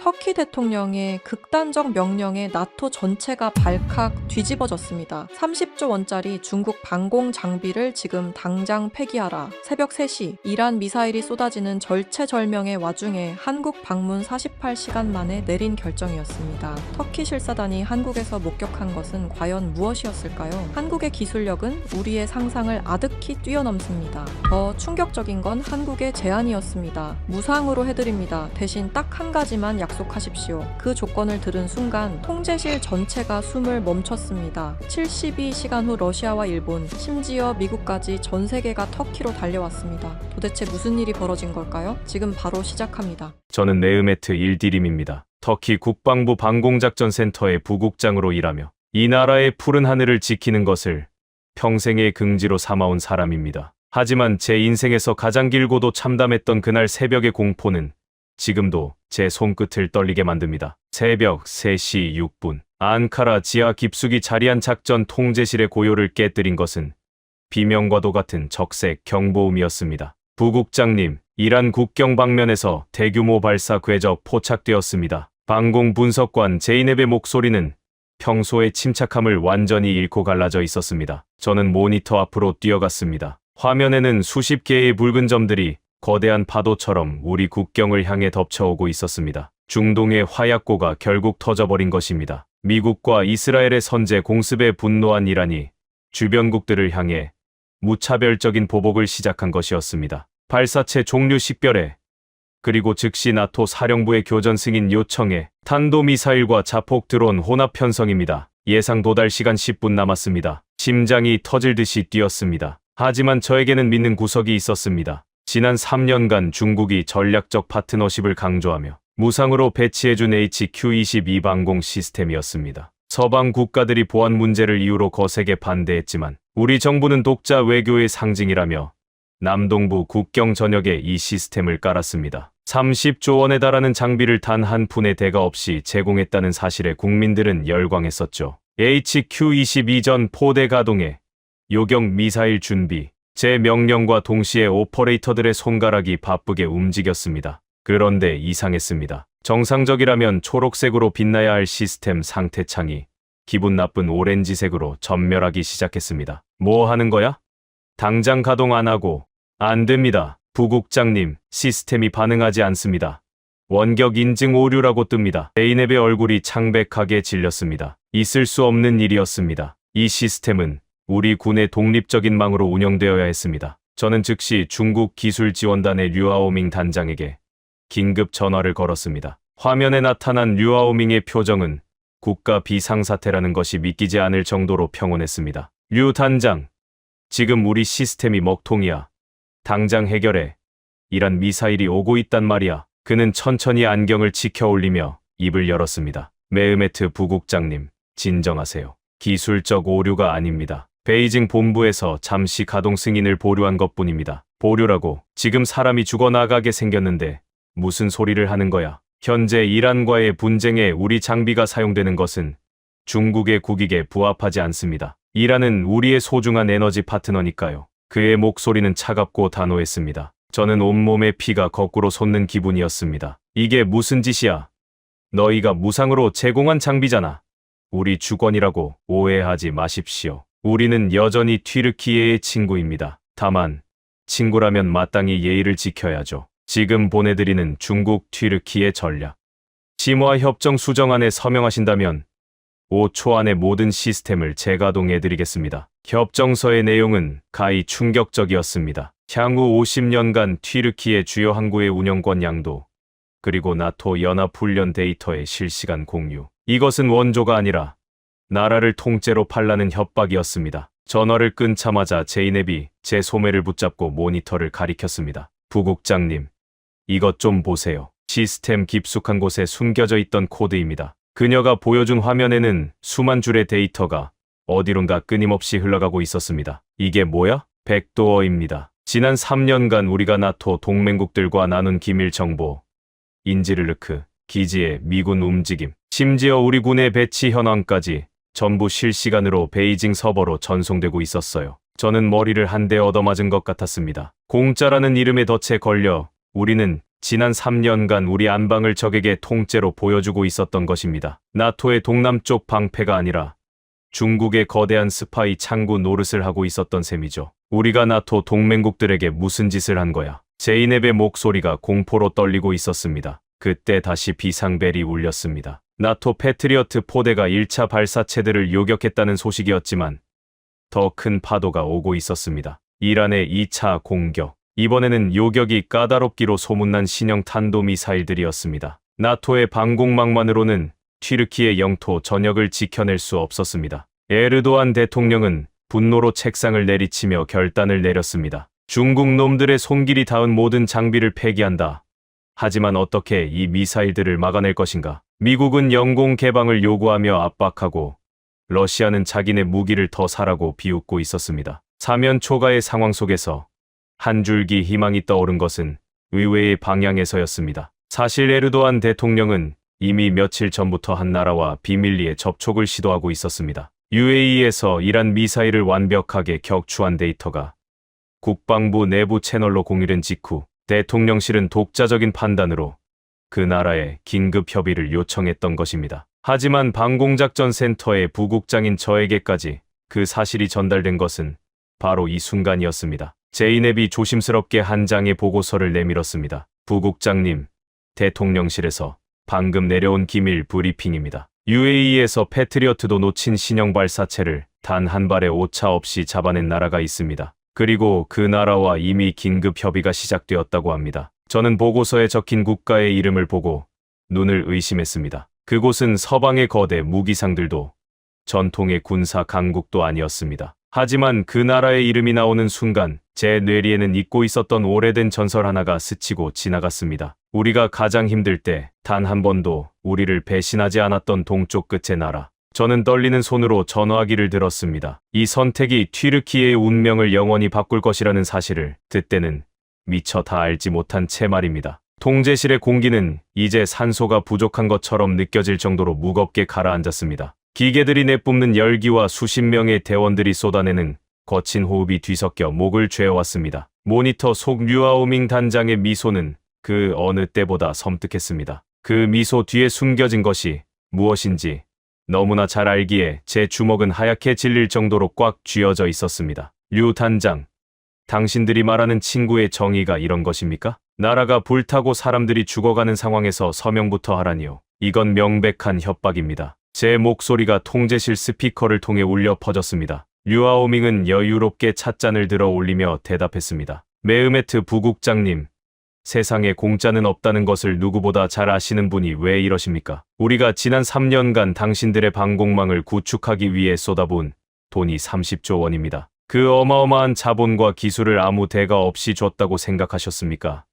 터키 대통령의 극단적 명령에 나토 전체가 발칵 뒤집어졌습니다. 30조 원짜리 중국 방공 장비를 지금 당장 폐기하라. 새벽 3시 이란 미사일이 쏟아지는 절체절명의 와중에 한국 방문 48시간 만에 내린 결정이었습니다. 터키 실사단이 한국에서 목격한 것은 과연 무엇이었을까요? 한국의 기술력은 우리의 상상을 아득히 뛰어넘습니다. 더 충격적인 건 한국의 제안이었습니다. 무상으로 해드립니다. 대신 딱 한 가지만 약속하십시오. 그 조건을 들은 순간 통제실 전체가 숨을 멈췄습니다. 72시간 후 러시아와 일본, 심지어 미국까지 전 세계가 터키로 달려왔습니다. 도대체 무슨 일이 벌어진 걸까요? 지금 바로 시작합니다. 저는 네으메트 일디림입니다. 터키 국방부 방공작전센터의 부국장으로 일하며 이 나라의 푸른 하늘을 지키는 것을 평생의 긍지로 삼아온 사람입니다. 하지만 제 인생에서 가장 길고도 참담했던 그날 새벽의 공포는 지금도 제 손끝을 떨리게 만듭니다. 새벽 3시 6분 앙카라 지하 깊숙이 자리한 작전 통제실의 고요를 깨뜨린 것은 비명과도 같은 적색 경보음이었습니다. 부국장님, 이란 국경 방면에서 대규모 발사 궤적 포착되었습니다. 방공 분석관 제이넵의 목소리는 평소의 침착함을 완전히 잃고 갈라져 있었습니다. 저는 모니터 앞으로 뛰어갔습니다. 화면에는 수십 개의 붉은 점들이 거대한 파도처럼 우리 국경을 향해 덮쳐오고 있었습니다. 중동의 화약고가 결국 터져버린 것입니다. 미국과 이스라엘의 선제 공습에 분노한 이란이 주변국들을 향해 무차별적인 보복을 시작한 것이었습니다. 발사체 종류 식별에 그리고 즉시 나토 사령부의 교전 승인 요청에 탄도미사일과 자폭 드론 혼합 편성입니다. 예상 도달 시간 10분 남았습니다. 심장이 터질 듯이 뛰었습니다. 하지만 저에게는 믿는 구석이 있었습니다. 지난 3년간 중국이 전략적 파트너십을 강조하며 무상으로 배치해준 HQ-22 방공 시스템이었습니다. 서방 국가들이 보안 문제를 이유로 거세게 반대했지만 우리 정부는 독자 외교의 상징이라며 남동부 국경 전역에 이 시스템을 깔았습니다. 30조 원에 달하는 장비를 단 한 푼의 대가 없이 제공했다는 사실에 국민들은 열광했었죠. HQ-22 전 포대 가동에 요격 미사일 준비, 제 명령과 동시에 오퍼레이터들의 손가락이 바쁘게 움직였습니다. 그런데 이상했습니다. 정상적이라면 초록색으로 빛나야 할 시스템 상태창이 기분 나쁜 오렌지색으로 전멸하기 시작했습니다. 뭐 하는 거야? 당장 가동 안 하고. 안 됩니다. 부국장님, 시스템이 반응하지 않습니다. 원격 인증 오류라고 뜹니다. 제이넵의 얼굴이 창백하게 질렸습니다. 있을 수 없는 일이었습니다. 이 시스템은 우리 군의 독립적인 망으로 운영되어야 했습니다. 저는 즉시 중국 기술지원단의 류아오밍 단장에게 긴급 전화를 걸었습니다. 화면에 나타난 류아오밍의 표정은 국가 비상사태라는 것이 믿기지 않을 정도로 평온했습니다. 류 단장, 지금 우리 시스템이 먹통이야. 당장 해결해. 이란 미사일이 오고 있단 말이야. 그는 천천히 안경을 치켜 올리며 입을 열었습니다. 메흐메트 부국장님, 진정하세요. 기술적 오류가 아닙니다. 베이징 본부에서 잠시 가동 승인을 보류한 것뿐입니다. 보류라고 지금 사람이 죽어나가게 생겼는데 무슨 소리를 하는 거야. 현재 이란과의 분쟁에 우리 장비가 사용되는 것은 중국의 국익에 부합하지 않습니다. 이란은 우리의 소중한 에너지 파트너니까요. 그의 목소리는 차갑고 단호했습니다. 저는 온몸에 피가 거꾸로 솟는 기분이었습니다. 이게 무슨 짓이야. 너희가 무상으로 제공한 장비잖아. 우리 주권이라고 오해하지 마십시오. 우리는 여전히 튀르키예의 친구입니다. 다만 친구라면 마땅히 예의를 지켜야죠. 지금 보내드리는 중국 튀르키예 전략 심화 협정 수정안에 서명하신다면 5초 안에 모든 시스템을 재가동해드리겠습니다. 협정서의 내용은 가히 충격적이었습니다. 향후 50년간 튀르키예 주요 항구의 운영권 양도, 그리고 나토 연합훈련 데이터의 실시간 공유. 이것은 원조가 아니라 나라를 통째로 팔라는 협박이었습니다. 전화를 끊자마자 제이넵이 제 소매를 붙잡고 모니터를 가리켰습니다. 부국장님, 이것 좀 보세요. 시스템 깊숙한 곳에 숨겨져 있던 코드입니다. 그녀가 보여준 화면에는 수만 줄의 데이터가 어디론가 끊임없이 흘러가고 있었습니다. 이게 뭐야? 백도어입니다. 지난 3년간 우리가 나토 동맹국들과 나눈 기밀 정보, 인지르르크 기지의 미군 움직임, 심지어 우리 군의 배치 현황까지 전부 실시간으로 베이징 서버로 전송되고 있었어요. 저는 머리를 한 대 얻어맞은 것 같았습니다. 공짜라는 이름에 덫에 걸려 우리는 지난 3년간 우리 안방을 적에게 통째로 보여주고 있었던 것입니다. 나토의 동남쪽 방패가 아니라 중국의 거대한 스파이 창구 노릇을 하고 있었던 셈이죠. 우리가 나토 동맹국들에게 무슨 짓을 한 거야? 제이넵의 목소리가 공포로 떨리고 있었습니다. 그때 다시 비상벨이 울렸습니다. 나토 패트리어트 포대가 1차 발사체들을 요격했다는 소식이었지만 더 큰 파도가 오고 있었습니다. 이란의 2차 공격. 이번에는 요격이 까다롭기로 소문난 신형 탄도미사일들이었습니다. 나토의 방공망만으로는 튀르키의 영토 전역을 지켜낼 수 없었습니다. 에르도안 대통령은 분노로 책상을 내리치며 결단을 내렸습니다. 중국 놈들의 손길이 닿은 모든 장비를 폐기한다. 하지만 어떻게 이 미사일들을 막아낼 것인가? 미국은 영공 개방을 요구하며 압박하고 러시아는 자기네 무기를 더 사라고 비웃고 있었습니다. 사면 초가의 상황 속에서 한 줄기 희망이 떠오른 것은 의외의 방향에서였습니다. 사실 에르도안 대통령은 이미 며칠 전부터 한 나라와 비밀리에 접촉을 시도하고 있었습니다. UAE에서 이란 미사일을 완벽하게 격추한 데이터가 국방부 내부 채널로 공유된 직후 대통령실은 독자적인 판단으로 그 나라에 긴급 협의를 요청했던 것입니다. 하지만 방공작전센터의 부국장인 저에게까지 그 사실이 전달된 것은 바로 이 순간이었습니다. 제이넵이 조심스럽게 한 장의 보고서를 내밀었습니다. 부국장님, 대통령실에서 방금 내려온 기밀 브리핑입니다. UAE에서 패트리어트도 놓친 신형 발사체를 단 한 발의 오차 없이 잡아낸 나라가 있습니다. 그리고 그 나라와 이미 긴급 협의가 시작되었다고 합니다. 저는 보고서에 적힌 국가의 이름을 보고 눈을 의심했습니다. 그곳은 서방의 거대 무기상들도 전통의 군사 강국도 아니었습니다. 하지만 그 나라의 이름이 나오는 순간 제 뇌리에는 잊고 있었던 오래된 전설 하나가 스치고 지나갔습니다. 우리가 가장 힘들 때 단 한 번도 우리를 배신하지 않았던 동쪽 끝의 나라. 저는 떨리는 손으로 전화기를 들었습니다. 이 선택이 튀르키예의 운명을 영원히 바꿀 것이라는 사실을 그때는 미처 다 알지 못한 채 말입니다. 통제실의 공기는 이제 산소가 부족한 것처럼 느껴질 정도로 무겁게 가라앉았습니다. 기계들이 내뿜는 열기와 수십 명의 대원들이 쏟아내는 거친 호흡이 뒤섞여 목을 죄어왔습니다. 모니터 속 류아오밍 단장의 미소는 그 어느 때보다 섬뜩했습니다. 그 미소 뒤에 숨겨진 것이 무엇인지 너무나 잘 알기에 제 주먹은 하얗게 질릴 정도로 꽉 쥐어져 있었습니다. 류 단장, 당신들이 말하는 친구의 정의가 이런 것입니까? 나라가 불타고 사람들이 죽어가는 상황에서 서명부터 하라니요. 이건 명백한 협박입니다. 제 목소리가 통제실 스피커를 통해 울려 퍼졌습니다. 류아오밍은 여유롭게 찻잔을 들어 올리며 대답했습니다. 메흐메트 부국장님, 세상에 공짜는 없다는 것을 누구보다 잘 아시는 분이 왜 이러십니까? 우리가 지난 3년간 당신들의 방공망을 구축하기 위해 쏟아부은 돈이 30조 원입니다. 그 어마어마한 자본과 기술을 아무 대가 없이 줬다고 생각하셨습니까?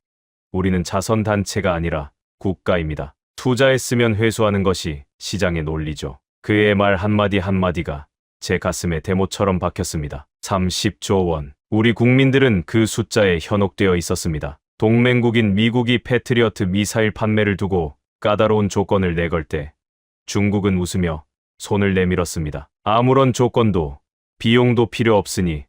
우리는 자선단체가 아니라 국가입니다. 투자했으면 회수하는 것이 시장의 논리죠. 그의 말 한마디 한마디가 제 가슴에 대못처럼 박혔습니다. 30조 원. 우리 국민들은 그 숫자에 현혹되어 있었습니다. 동맹국인 미국이 패트리어트 미사일 판매를 두고 까다로운 조건을 내걸 때 중국은 웃으며 손을 내밀었습니다. 아무런 조건도 비용도 필요 없으니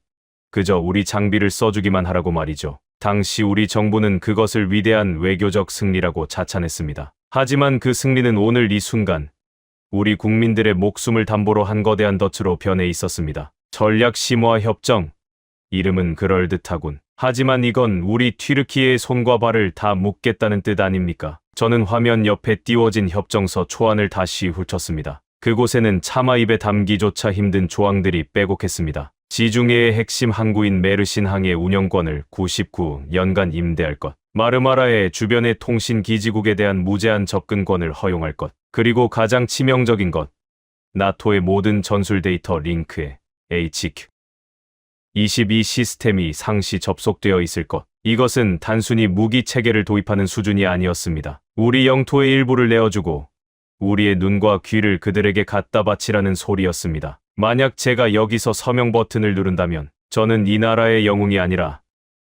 그저 우리 장비를 써주기만 하라고 말이죠. 당시 우리 정부는 그것을 위대한 외교적 승리라고 자찬했습니다. 하지만 그 승리는 오늘 이 순간 우리 국민들의 목숨을 담보로 한 거대한 덫으로 변해 있었습니다. 전략 심화 협정. 이름은 그럴듯하군. 하지만 이건 우리 튀르키예의 손과 발을 다 묶겠다는 뜻 아닙니까? 저는 화면 옆에 띄워진 협정서 초안을 다시 훑었습니다. 그곳에는 차마 입에 담기조차 힘든 조항들이 빼곡했습니다. 지중해의 핵심 항구인 메르신 항의 운영권을 99년간 임대할 것. 마르마라의 주변의 통신 기지국에 대한 무제한 접근권을 허용할 것. 그리고 가장 치명적인 것. 나토의 모든 전술 데이터 링크에 HQ-22 시스템이 상시 접속되어 있을 것. 이것은 단순히 무기 체계를 도입하는 수준이 아니었습니다. 우리 영토의 일부를 내어주고 우리의 눈과 귀를 그들에게 갖다 바치라는 소리였습니다. 만약 제가 여기서 서명 버튼을 누른다면 저는 이 나라의 영웅이 아니라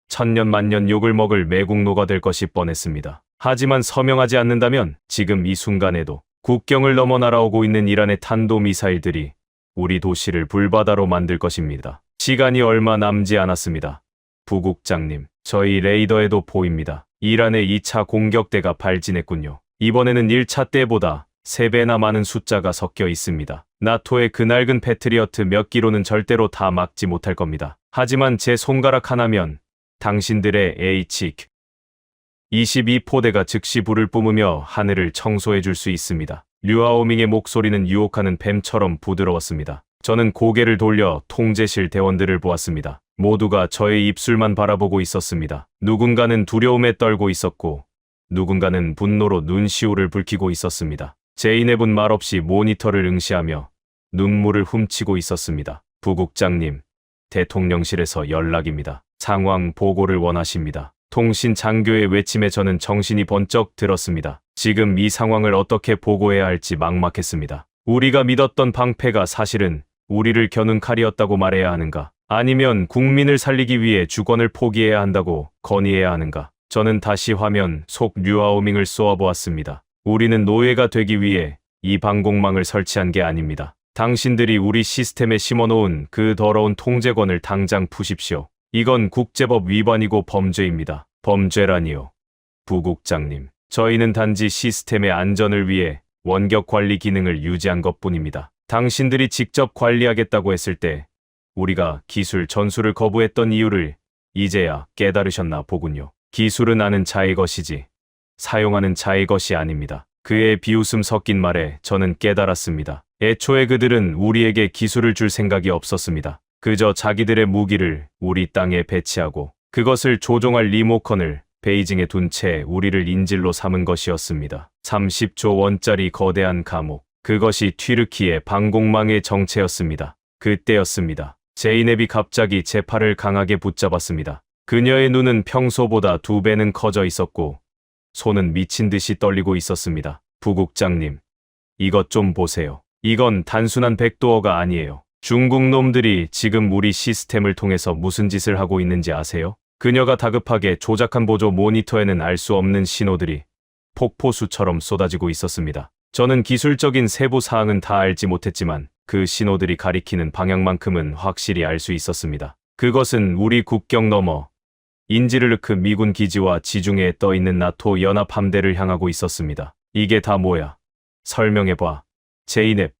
천년 만년 욕을 먹을 매국노가 될 것이 뻔했습니다. 하지만 서명하지 않는다면 지금 이 순간에도 국경을 넘어 날아오고 있는 이란의 탄도미사일들이 우리 도시를 불바다로 만들 것입니다. 시간이 얼마 남지 않았습니다. 부국장님, 저희 레이더에도 보입니다. 이란의 2차 공격대가 발진했군요. 이번에는 1차 때보다 3배나 많은 숫자가 섞여 있습니다. 나토의 그 낡은 패트리어트 몇 기로는 절대로 다 막지 못할 겁니다. 하지만 제 손가락 하나면 당신들의 HQ-22포대가 즉시 불을 뿜으며 하늘을 청소해 줄 수 있습니다. 류아오밍의 목소리는 유혹하는 뱀처럼 부드러웠습니다. 저는 고개를 돌려 통제실 대원들을 보았습니다. 모두가 저의 입술만 바라보고 있었습니다. 누군가는 두려움에 떨고 있었고 누군가는 분노로 눈시울을 붉히고 있었습니다. 제이넵은 말없이 모니터를 응시하며 눈물을 훔치고 있었습니다. 부국장님, 대통령실에서 연락입니다. 상황 보고를 원하십니다. 통신 장교의 외침에 저는 정신이 번쩍 들었습니다. 지금 이 상황을 어떻게 보고해야 할지 막막했습니다. 우리가 믿었던 방패가 사실은 우리를 겨눈 칼이었다고 말해야 하는가? 아니면 국민을 살리기 위해 주권을 포기해야 한다고 건의해야 하는가? 저는 다시 화면 속 류아오밍을 쏘아보았습니다. 우리는 노예가 되기 위해 이 방공망을 설치한 게 아닙니다. 당신들이 우리 시스템에 심어놓은 그 더러운 통제권을 당장 푸십시오. 이건 국제법 위반이고 범죄입니다. 범죄라니요. 부국장님, 저희는 단지 시스템의 안전을 위해 원격 관리 기능을 유지한 것뿐입니다. 당신들이 직접 관리하겠다고 했을 때 우리가 기술 전수를 거부했던 이유를 이제야 깨달으셨나 보군요. 기술은 아는 자의 것이지 사용하는 자의 것이 아닙니다. 그의 비웃음 섞인 말에 저는 깨달았습니다. 애초에 그들은 우리에게 기술을 줄 생각이 없었습니다. 그저 자기들의 무기를 우리 땅에 배치하고 그것을 조종할 리모컨을 베이징에 둔 채 우리를 인질로 삼은 것이었습니다. 30조 원짜리 거대한 감옥. 그것이 튀르키의 방공망의 정체였습니다. 그때였습니다. 제이넵이 갑자기 제 팔을 강하게 붙잡았습니다. 그녀의 눈은 평소보다 2배는 커져 있었고 손은 미친 듯이 떨리고 있었습니다. 부국장님, 이것 좀 보세요. 이건 단순한 백도어가 아니에요. 중국 놈들이 지금 우리 시스템을 통해서 무슨 짓을 하고 있는지 아세요? 그녀가 다급하게 조작한 보조 모니터에는 알 수 없는 신호들이 폭포수처럼 쏟아지고 있었습니다. 저는 기술적인 세부 사항은 다 알지 못했지만 그 신호들이 가리키는 방향만큼은 확실히 알 수 있었습니다. 그것은 우리 국경 너머 인지르르크 미군 기지와 지중해에 떠 있는 나토 연합 함대를 향하고 있었습니다. 이게 다 뭐야? 설명해봐.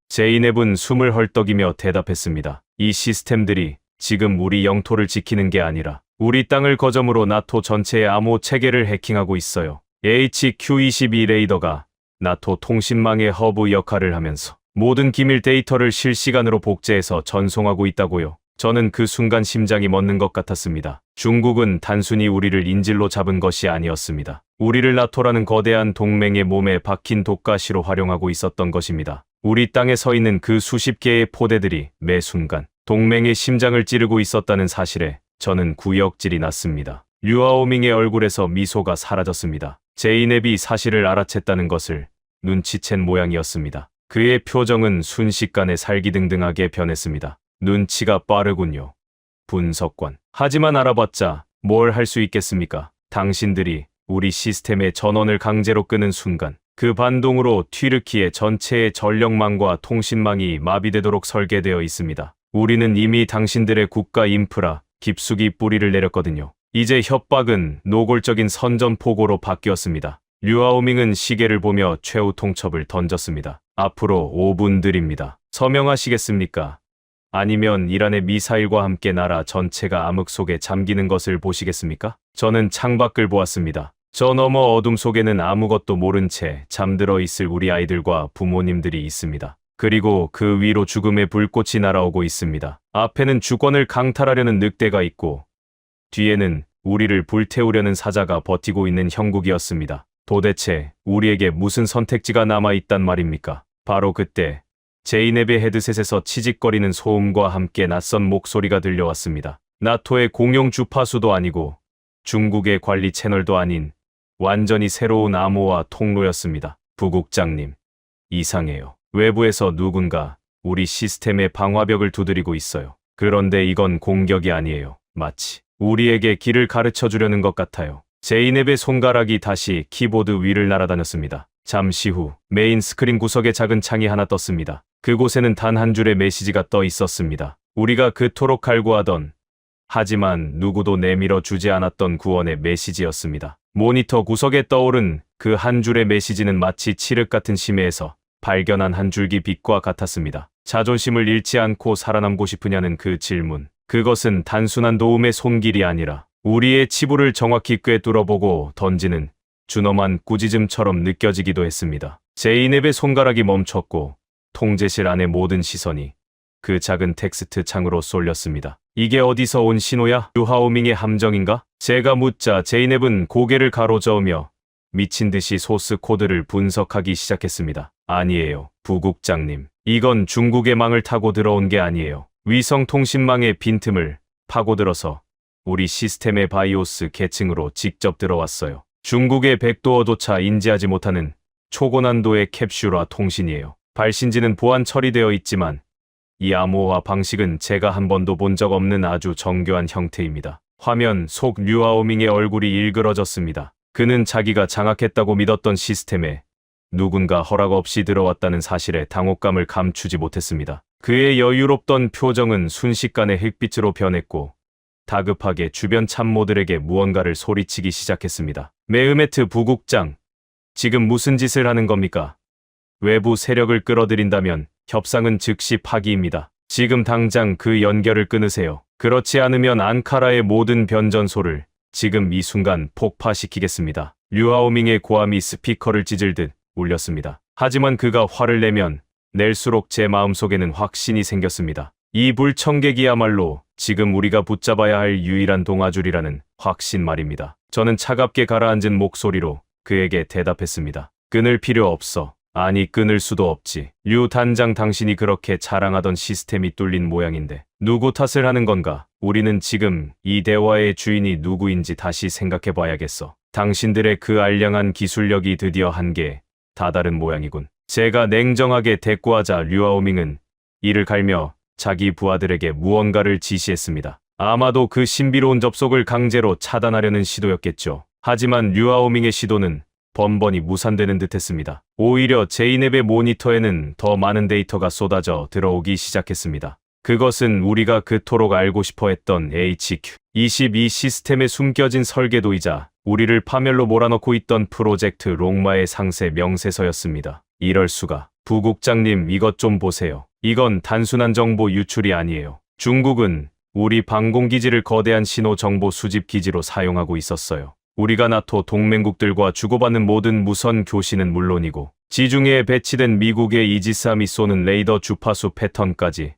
제이넵은 숨을 헐떡이며 대답했습니다. 이 시스템들이 지금 우리 영토를 지키는 게 아니라 우리 땅을 거점으로 나토 전체의 암호 체계를 해킹하고 있어요. HQ-22 레이더가 나토 통신망의 허브 역할을 하면서 모든 기밀 데이터를 실시간으로 복제해서 전송하고 있다고요. 저는 그 순간 심장이 멎는 것 같았습니다. 중국은 단순히 우리를 인질로 잡은 것이 아니었습니다. 우리를 나토라는 거대한 동맹의 몸에 박힌 독가시로 활용하고 있었던 것입니다. 우리 땅에 서 있는 그 수십 개의 포대들이 매 순간 동맹의 심장을 찌르고 있었다는 사실에 저는 구역질이 났습니다. 류아오밍의 얼굴에서 미소가 사라졌습니다. 제이넵이 사실을 알아챘다는 것을 눈치챈 모양이었습니다. 그의 표정은 순식간에 살기등등하게 변했습니다. 눈치가 빠르군요. 분석관. 하지만 알아봤자 뭘 할 수 있겠습니까? 당신들이 우리 시스템의 전원을 강제로 끄는 순간 그 반동으로 튀르키의 전체의 전력망과 통신망이 마비되도록 설계되어 있습니다. 우리는 이미 당신들의 국가 인프라 깊숙이 뿌리를 내렸거든요. 이제 협박은 노골적인 선전포고로 바뀌었습니다. 류아오밍은 시계를 보며 최후 통첩을 던졌습니다. 앞으로 5분 드립니다. 서명하시겠습니까? 아니면 이란의 미사일과 함께 나라 전체가 암흑 속에 잠기는 것을 보시겠습니까? 저는 창밖을 보았습니다. 저 너머 어둠 속에는 아무것도 모른 채 잠들어 있을 우리 아이들과 부모님들이 있습니다. 그리고 그 위로 죽음의 불꽃이 날아오고 있습니다. 앞에는 주권을 강탈하려는 늑대가 있고 뒤에는 우리를 불태우려는 사자가 버티고 있는 형국이었습니다. 도대체 우리에게 무슨 선택지가 남아있단 말입니까? 바로 그때 제이넵의 헤드셋에서 치직거리는 소음과 함께 낯선 목소리가 들려왔습니다. 나토의 공용 주파수도 아니고 중국의 관리 채널도 아닌 완전히 새로운 암호화 통로였습니다. 부국장님, 이상해요. 외부에서 누군가 우리 시스템의 방화벽을 두드리고 있어요. 그런데 이건 공격이 아니에요. 마치 우리에게 길을 가르쳐 주려는 것 같아요. 제이넵의 손가락이 다시 키보드 위를 날아다녔습니다. 잠시 후 메인 스크린 구석에 작은 창이 하나 떴습니다. 그곳에는 단 한 줄의 메시지가 떠 있었습니다. 우리가 그토록 갈구하던 하지만 누구도 내밀어 주지 않았던 구원의 메시지였습니다. 모니터 구석에 떠오른 그 한 줄의 메시지는 마치 칠흑 같은 심해에서 발견한 한 줄기 빛과 같았습니다. 자존심을 잃지 않고 살아남고 싶으냐는 그 질문. 그것은 단순한 도움의 손길이 아니라 우리의 치부를 정확히 꿰뚫어보고 던지는 준엄한 꾸짖음처럼 느껴지기도 했습니다. 제이넵의 손가락이 멈췄고 통제실 안의 모든 시선이 그 작은 텍스트 창으로 쏠렸습니다. 이게 어디서 온 신호야? 류하오밍의 함정인가? 제가 묻자 제이넵은 고개를 가로저으며 미친 듯이 소스 코드를 분석하기 시작했습니다. 아니에요, 부국장님. 이건 중국의 망을 타고 들어온 게 아니에요. 위성통신망의 빈틈을 파고들어서 우리 시스템의 바이오스 계층으로 직접 들어왔어요. 중국의 백도어조차 인지하지 못하는 초고난도의 캡슐화 통신이에요. 발신지는 보안 처리되어 있지만 이 암호화 방식은 제가 한 번도 본 적 없는 아주 정교한 형태입니다. 화면 속 류아오밍의 얼굴이 일그러졌습니다. 그는 자기가 장악했다고 믿었던 시스템에 누군가 허락 없이 들어왔다는 사실에 당혹감을 감추지 못했습니다. 그의 여유롭던 표정은 순식간에 흑빛으로 변했고 다급하게 주변 참모들에게 무언가를 소리치기 시작했습니다. 메흐메트 부국장, 지금 무슨 짓을 하는 겁니까? 외부 세력을 끌어들인다면 협상은 즉시 파기입니다. 지금 당장 그 연결을 끊으세요. 그렇지 않으면 앙카라의 모든 변전소를 지금 이 순간 폭파시키겠습니다. 류하오밍의 고함이 스피커를 찢을듯 울렸습니다. 하지만 그가 화를 내면 낼수록 제 마음속에는 확신이 생겼습니다. 이 불청객이야말로 지금 우리가 붙잡아야 할 유일한 동아줄이라는 확신 말입니다. 저는 차갑게 가라앉은 목소리로 그에게 대답했습니다. 끊을 필요 없어. 아니, 끊을 수도 없지. 류 단장, 당신이 그렇게 자랑하던 시스템이 뚫린 모양인데 누구 탓을 하는 건가? 우리는 지금 이 대화의 주인이 누구인지 다시 생각해 봐야겠어. 당신들의 그 알량한 기술력이 드디어 한계에 다다른 모양이군. 제가 냉정하게 대꾸하자 류아오밍은 이를 갈며 자기 부하들에게 무언가를 지시했습니다. 아마도 그 신비로운 접속을 강제로 차단하려는 시도였겠죠. 하지만 류아오밍의 시도는 번번이 무산되는 듯했습니다. 오히려 제이넵의 모니터에는 더 많은 데이터가 쏟아져 들어오기 시작했습니다. 그것은 우리가 그토록 알고 싶어 했던 HQ-22 시스템의 숨겨진 설계도이자 우리를 파멸로 몰아넣고 있던 프로젝트 롱마의 상세 명세서였습니다. 이럴 수가. 부국장님, 이것 좀 보세요. 이건 단순한 정보 유출이 아니에요. 중국은 우리 방공기지를 거대한 신호 정보 수집 기지로 사용하고 있었어요. 우리가 나토 동맹국들과 주고받는 모든 무선 교신은 물론이고 지중해에 배치된 미국의 이지스함이 쏘는 레이더 주파수 패턴까지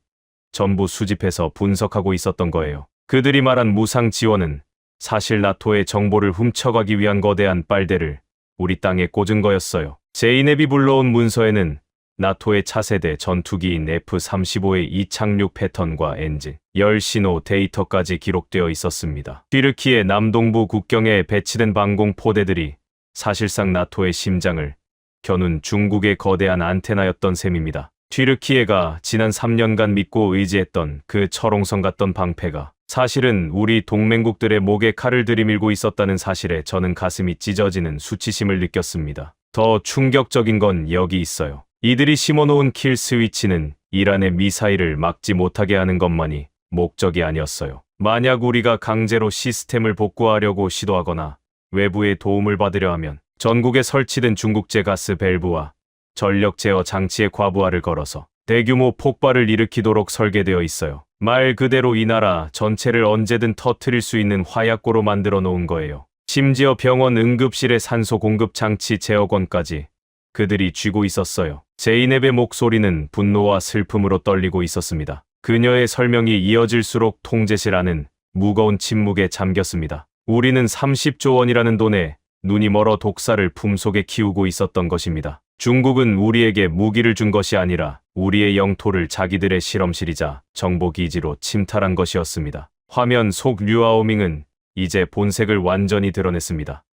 전부 수집해서 분석하고 있었던 거예요. 그들이 말한 무상 지원은 사실 나토의 정보를 훔쳐가기 위한 거대한 빨대를 우리 땅에 꽂은 거였어요. 제이넵이 불러온 문서에는 나토의 차세대 전투기인 F-35의 이착륙 패턴과 엔진, 열 신호 데이터까지 기록되어 있었습니다. 튀르키예 남동부 국경에 배치된 방공 포대들이 사실상 나토의 심장을 겨눈 중국의 거대한 안테나였던 셈입니다. 튀르키예가 지난 3년간 믿고 의지했던 그 철옹성 같던 방패가 사실은 우리 동맹국들의 목에 칼을 들이밀고 있었다는 사실에 저는 가슴이 찢어지는 수치심을 느꼈습니다. 더 충격적인 건 여기 있어요. 이들이 심어놓은 킬 스위치는 이란의 미사일을 막지 못하게 하는 것만이 목적이 아니었어요. 만약 우리가 강제로 시스템을 복구하려고 시도하거나 외부의 도움을 받으려 하면 전국에 설치된 중국제 가스 밸브와 전력 제어 장치의 과부하를 걸어서 대규모 폭발을 일으키도록 설계되어 있어요. 말 그대로 이 나라 전체를 언제든 터뜨릴 수 있는 화약고로 만들어 놓은 거예요. 심지어 병원 응급실의 산소 공급 장치 제어권까지 그들이 쥐고 있었어요. 제이넵의 목소리는 분노와 슬픔으로 떨리고 있었습니다. 그녀의 설명이 이어질수록 통제실 안은 무거운 침묵에 잠겼습니다. 우리는 30조 원이라는 돈에 눈이 멀어 독사를 품속에 키우고 있었던 것입니다. 중국은 우리에게 무기를 준 것이 아니라 우리의 영토를 자기들의 실험실이자 정보기지로 침탈한 것이었습니다. 화면 속 류아오밍은 이제 본색을 완전히 드러냈습니다.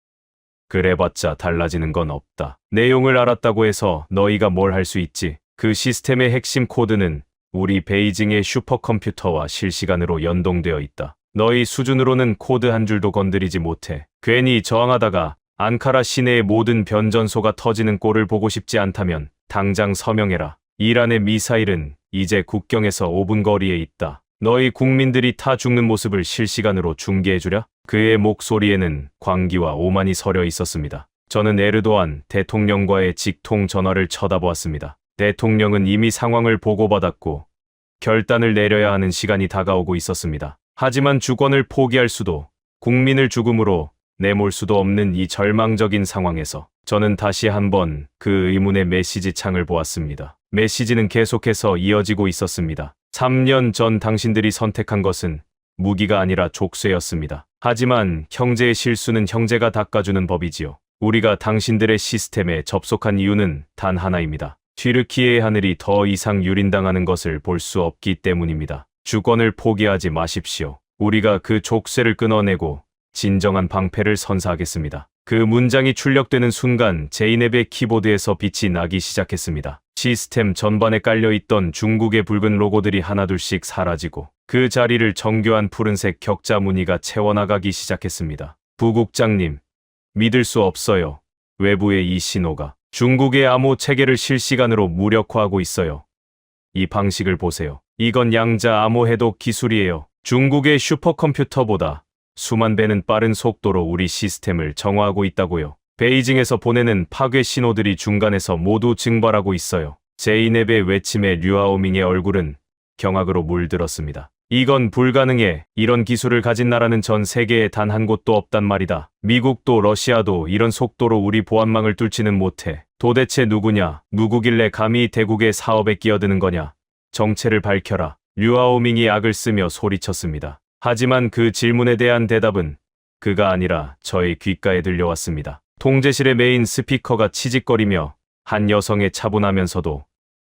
그래봤자 달라지는 건 없다. 내용을 알았다고 해서 너희가 뭘 할 수 있지? 그 시스템의 핵심 코드는 우리 베이징의 슈퍼컴퓨터와 실시간으로 연동되어 있다. 너희 수준으로는 코드 한 줄도 건드리지 못해. 괜히 저항하다가 앙카라 시내의 모든 변전소가 터지는 꼴을 보고 싶지 않다면 당장 서명해라. 이란의 미사일은 이제 국경에서 5분 거리에 있다. 너희 국민들이 타 죽는 모습을 실시간으로 중계해주랴? 그의 목소리에는 광기와 오만이 서려 있었습니다. 저는 에르도안 대통령과의 직통 전화를 쳐다보았습니다. 대통령은 이미 상황을 보고받았고 결단을 내려야 하는 시간이 다가오고 있었습니다. 하지만 주권을 포기할 수도 국민을 죽음으로 내몰 수도 없는 이 절망적인 상황에서 저는 다시 한번 그 의문의 메시지 창을 보았습니다. 메시지는 계속해서 이어지고 있었습니다. 3년 전 당신들이 선택한 것은 무기가 아니라 족쇄였습니다. 하지만 형제의 실수는 형제가 닦아주는 법이지요. 우리가 당신들의 시스템에 접속한 이유는 단 하나입니다. 튀르키예의 하늘이 더 이상 유린당하는 것을 볼 수 없기 때문입니다. 주권을 포기하지 마십시오. 우리가 그 족쇄를 끊어내고 진정한 방패를 선사하겠습니다. 그 문장이 출력되는 순간 제이넵의 키보드에서 빛이 나기 시작했습니다. 시스템 전반에 깔려있던 중국의 붉은 로고들이 하나둘씩 사라지고 그 자리를 정교한 푸른색 격자 무늬가 채워나가기 시작했습니다. 부국장님, 믿을 수 없어요. 외부의 이 신호가 중국의 암호 체계를 실시간으로 무력화하고 있어요. 이 방식을 보세요. 이건 양자 암호 해독 기술이에요. 중국의 슈퍼컴퓨터보다 수만 배는 빠른 속도로 우리 시스템을 정화하고 있다고요. 베이징에서 보내는 파괴 신호들이 중간에서 모두 증발하고 있어요. 제이넵의 외침에 류아오밍의 얼굴은 경악으로 물들었습니다. 이건 불가능해. 이런 기술을 가진 나라는 전 세계에 단 한 곳도 없단 말이다. 미국도 러시아도 이런 속도로 우리 보안망을 뚫지는 못해. 도대체 누구냐? 누구길래 감히 대국의 사업에 끼어드는 거냐? 정체를 밝혀라. 류아오밍이 악을 쓰며 소리쳤습니다. 하지만 그 질문에 대한 대답은 그가 아니라 저의 귓가에 들려왔습니다. 통제실의 메인 스피커가 치직거리며 한 여성의 차분하면서도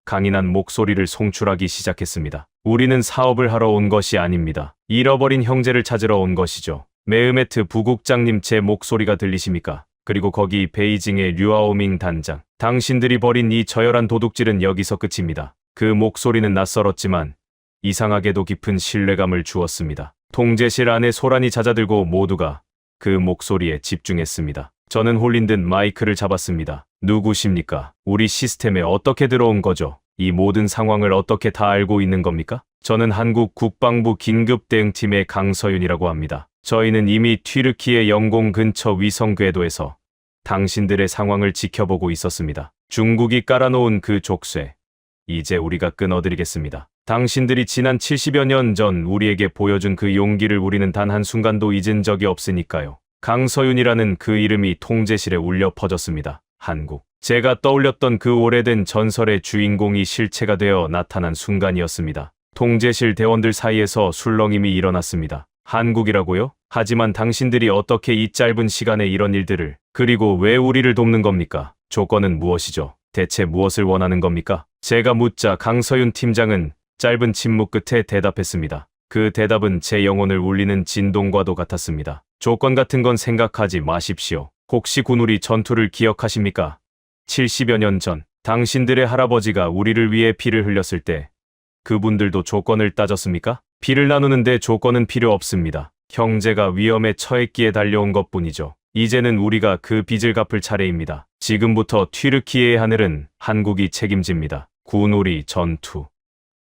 강인한 목소리를 송출하기 시작했습니다. 우리는 사업을 하러 온 것이 아닙니다. 잃어버린 형제를 찾으러 온 것이죠. 메흐메트 부국장님, 제 목소리가 들리십니까? 그리고 거기 베이징의 류아오밍 단장. 당신들이 벌인 이 저열한 도둑질은 여기서 끝입니다. 그 목소리는 낯설었지만 이상하게도 깊은 신뢰감을 주었습니다. 통제실 안에 소란이 잦아들고 모두가 그 목소리에 집중했습니다. 저는 홀린 듯 마이크를 잡았습니다. 누구십니까? 우리 시스템에 어떻게 들어온 거죠? 이 모든 상황을 어떻게 다 알고 있는 겁니까? 저는 한국 국방부 긴급대응팀의 강서윤이라고 합니다. 저희는 이미 튀르키예 영공 근처 위성 궤도에서 당신들의 상황을 지켜보고 있었습니다. 중국이 깔아놓은 그 족쇄, 이제 우리가 끊어드리겠습니다. 당신들이 지난 70여 년 전 우리에게 보여준 그 용기를 우리는 단 한순간도 잊은 적이 없으니까요. 강서윤이라는 그 이름이 통제실에 울려 퍼졌습니다. 한국. 제가 떠올렸던 그 오래된 전설의 주인공이 실체가 되어 나타난 순간이었습니다. 통제실 대원들 사이에서 술렁임이 일어났습니다. 한국이라고요? 하지만 당신들이 어떻게 이 짧은 시간에 이런 일들을, 그리고 왜 우리를 돕는 겁니까? 조건은 무엇이죠? 대체 무엇을 원하는 겁니까? 제가 묻자 강서윤 팀장은 짧은 침묵 끝에 대답했습니다. 그 대답은 제 영혼을 울리는 진동과도 같았습니다. 조건 같은 건 생각하지 마십시오. 혹시 군우리 전투를 기억하십니까? 70여 년 전 당신들의 할아버지가 우리를 위해 피를 흘렸을 때 그분들도 조건을 따졌습니까? 피를 나누는데 조건은 필요 없습니다. 형제가 위험에 처했기에 달려온 것뿐이죠. 이제는 우리가 그 빚을 갚을 차례입니다. 지금부터 튀르키예의 하늘은 한국이 책임집니다. 군우리 전투.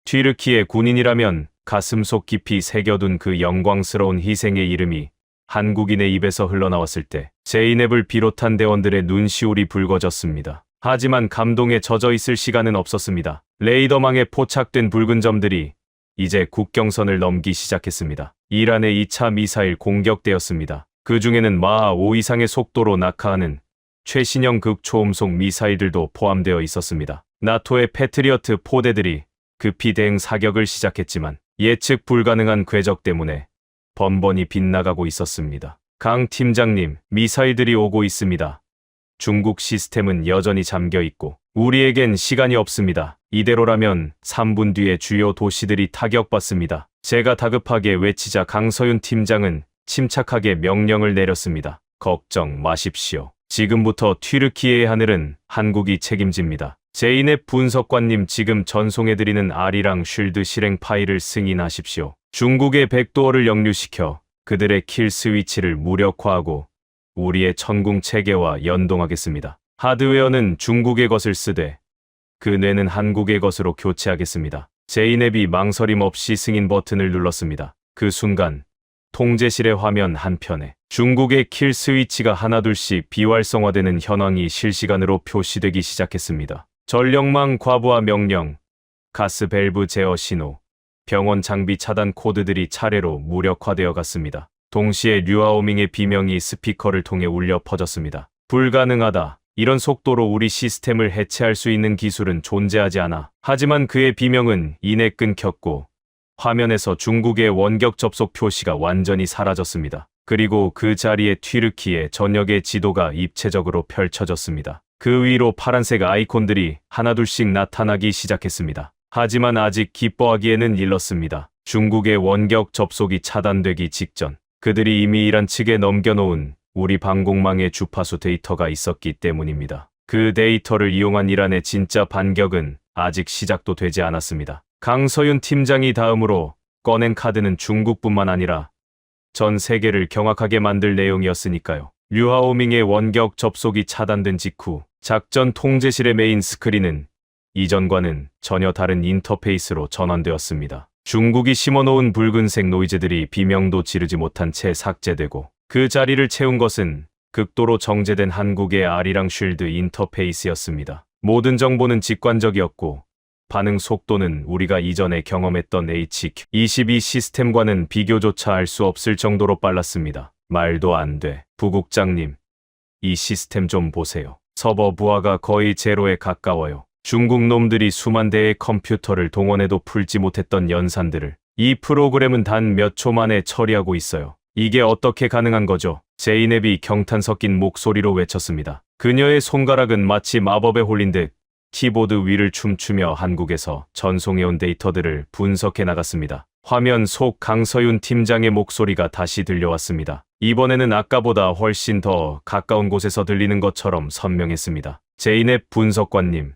튀르키예 군인이라면 가슴속 깊이 새겨둔 그 영광스러운 희생의 이름이 한국인의 입에서 흘러나왔을 때 제이넵을 비롯한 대원들의 눈시울이 붉어졌습니다. 하지만 감동에 젖어 있을 시간은 없었습니다. 레이더망에 포착된 붉은 점들이 이제 국경선을 넘기 시작했습니다. 이란의 2차 미사일 공격되었습니다. 그 중에는 마하 5 이상의 속도로 낙하하는 최신형 극초음속 미사일들도 포함되어 있었습니다. 나토의 패트리어트 포대들이 급히 대응 사격을 시작했지만 예측 불가능한 궤적 때문에 번번이 빗나가고 있었습니다. 강 팀장님, 미사일들이 오고 있습니다. 중국 시스템은 여전히 잠겨 있고 우리에겐 시간이 없습니다. 이대로라면 3분 뒤에 주요 도시들이 타격받습니다. 제가 다급하게 외치자 강서윤 팀장은 침착하게 명령을 내렸습니다. 걱정 마십시오. 지금부터 튀르키예의 하늘은 한국이 책임집니다. 제이넵 분석관님, 지금 전송해드리는 아리랑 쉴드 실행 파일을 승인하십시오. 중국의 백도어를 역류시켜 그들의 킬 스위치를 무력화하고 우리의 천궁 체계와 연동하겠습니다. 하드웨어는 중국의 것을 쓰되 그 뇌는 한국의 것으로 교체하겠습니다. 제이넵이 망설임 없이 승인 버튼을 눌렀습니다. 그 순간 통제실의 화면 한편에 중국의 킬 스위치가 하나둘씩 비활성화되는 현황이 실시간으로 표시되기 시작했습니다. 전력망 과부하 명령, 가스 밸브 제어 신호, 병원 장비 차단 코드들이 차례로 무력화되어 갔습니다. 동시에 류아오밍의 비명이 스피커를 통해 울려 퍼졌습니다. 불가능하다. 이런 속도로 우리 시스템을 해체할 수 있는 기술은 존재하지 않아. 하지만 그의 비명은 이내 끊겼고 화면에서 중국의 원격 접속 표시가 완전히 사라졌습니다. 그리고 그 자리에 튀르키예 전역의 지도가 입체적으로 펼쳐졌습니다. 그 위로 파란색 아이콘들이 하나둘씩 나타나기 시작했습니다. 하지만 아직 기뻐하기에는 일렀습니다. 중국의 원격 접속이 차단되기 직전 그들이 이미 이란 측에 넘겨놓은 우리 방공망의 주파수 데이터가 있었기 때문입니다. 그 데이터를 이용한 이란의 진짜 반격은 아직 시작도 되지 않았습니다. 강서윤 팀장이 다음으로 꺼낸 카드는 중국뿐만 아니라 전 세계를 경악하게 만들 내용이었으니까요. 류하오밍의 원격 접속이 차단된 직후 작전 통제실의 메인 스크린은 이전과는 전혀 다른 인터페이스로 전환되었습니다. 중국이 심어놓은 붉은색 노이즈들이 비명도 지르지 못한 채 삭제되고 그 자리를 채운 것은 극도로 정제된 한국의 아리랑 쉴드 인터페이스였습니다. 모든 정보는 직관적이었고 반응 속도는 우리가 이전에 경험했던 HQ-22 시스템과는 비교조차 할 수 없을 정도로 빨랐습니다. 말도 안 돼. 부국장님, 이 시스템 좀 보세요. 서버 부하가 거의 제로에 가까워요. 중국 놈들이 수만 대의 컴퓨터를 동원해도 풀지 못했던 연산들을 이 프로그램은 단 몇 초 만에 처리하고 있어요. 이게 어떻게 가능한 거죠? 제이넵이 경탄 섞인 목소리로 외쳤습니다. 그녀의 손가락은 마치 마법에 홀린 듯 키보드 위를 춤추며 한국에서 전송해온 데이터들을 분석해 나갔습니다. 화면 속 강서윤 팀장의 목소리가 다시 들려왔습니다. 이번에는 아까보다 훨씬 더 가까운 곳에서 들리는 것처럼 선명했습니다. 제이넵 분석관님,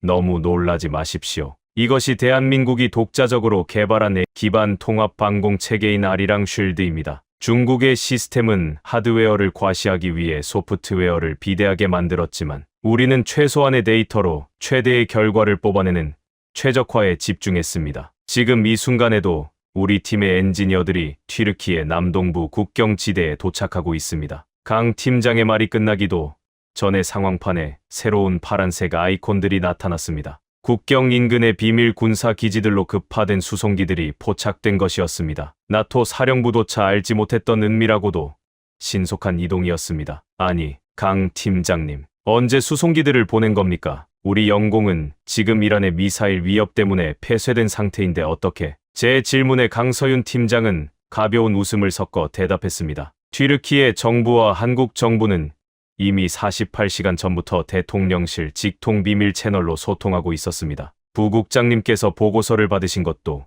너무 놀라지 마십시오. 이것이 대한민국이 독자적으로 개발한 기반 통합 방공 체계인 아리랑 쉴드입니다. 중국의 시스템은 하드웨어를 과시하기 위해 소프트웨어를 비대하게 만들었지만 우리는 최소한의 데이터로 최대의 결과를 뽑아내는 최적화에 집중했습니다. 지금 이 순간에도 우리 팀의 엔지니어들이 튀르키예 남동부 국경지대에 도착하고 있습니다. 강 팀장의 말이 끝나기도 전에 상황판에 새로운 파란색 아이콘들이 나타났습니다. 국경 인근의 비밀 군사 기지들로 급파된 수송기들이 포착된 것이었습니다. 나토 사령부조차 알지 못했던 은밀하고도 신속한 이동이었습니다. 아니, 강 팀장님, 언제 수송기들을 보낸 겁니까? 우리 영공은 지금 이란의 미사일 위협 때문에 폐쇄된 상태인데 어떻게? 제 질문에 강서윤 팀장은 가벼운 웃음을 섞어 대답했습니다. 튀르키예 정부와 한국 정부는 이미 48시간 전부터 대통령실 직통 비밀 채널로 소통하고 있었습니다. 부국장님께서 보고서를 받으신 것도